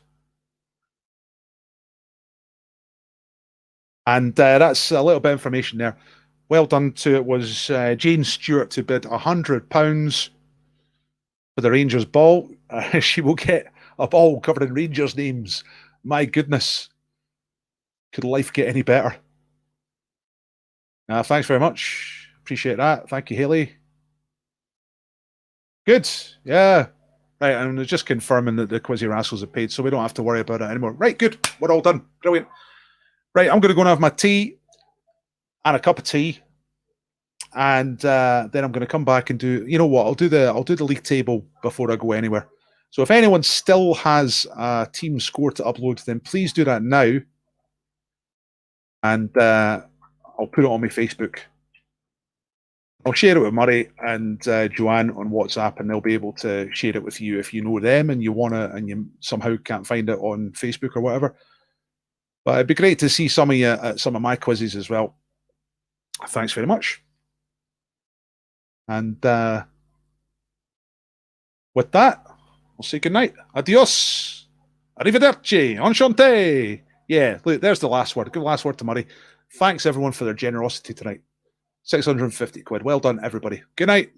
And that's a little bit of information there. Well done to it was Jane Stewart who bid £100 for the Rangers ball. She will get a ball covered in Rangers names. My goodness. Could life get any better? Thanks very much. Appreciate that. Thank you, Haley. Good. Yeah. Right, and they're just confirming that the Quizzy Rascals are paid, so we don't have to worry about it anymore. Right, good. We're all done. Brilliant. Right, I'm going to go and have my tea and a cup of tea, and then I'm going to come back and do. You know what? I'll do the league table before I go anywhere. So if anyone still has a team score to upload, then please do that now, and I'll put it on my Facebook. I'll share it with Murray and Joanne on WhatsApp, and they'll be able to share it with you if you know them and you wanna, and you somehow can't find it on Facebook or whatever. But it'd be great to see some of you at some of my quizzes as well. Thanks very much. And with that, I'll say goodnight. Adios. Arrivederci. Enchanté. Yeah, look, there's the last word. Give the last word to Murray. Thanks everyone for their generosity tonight. 650 quid. Well done, everybody. Good night.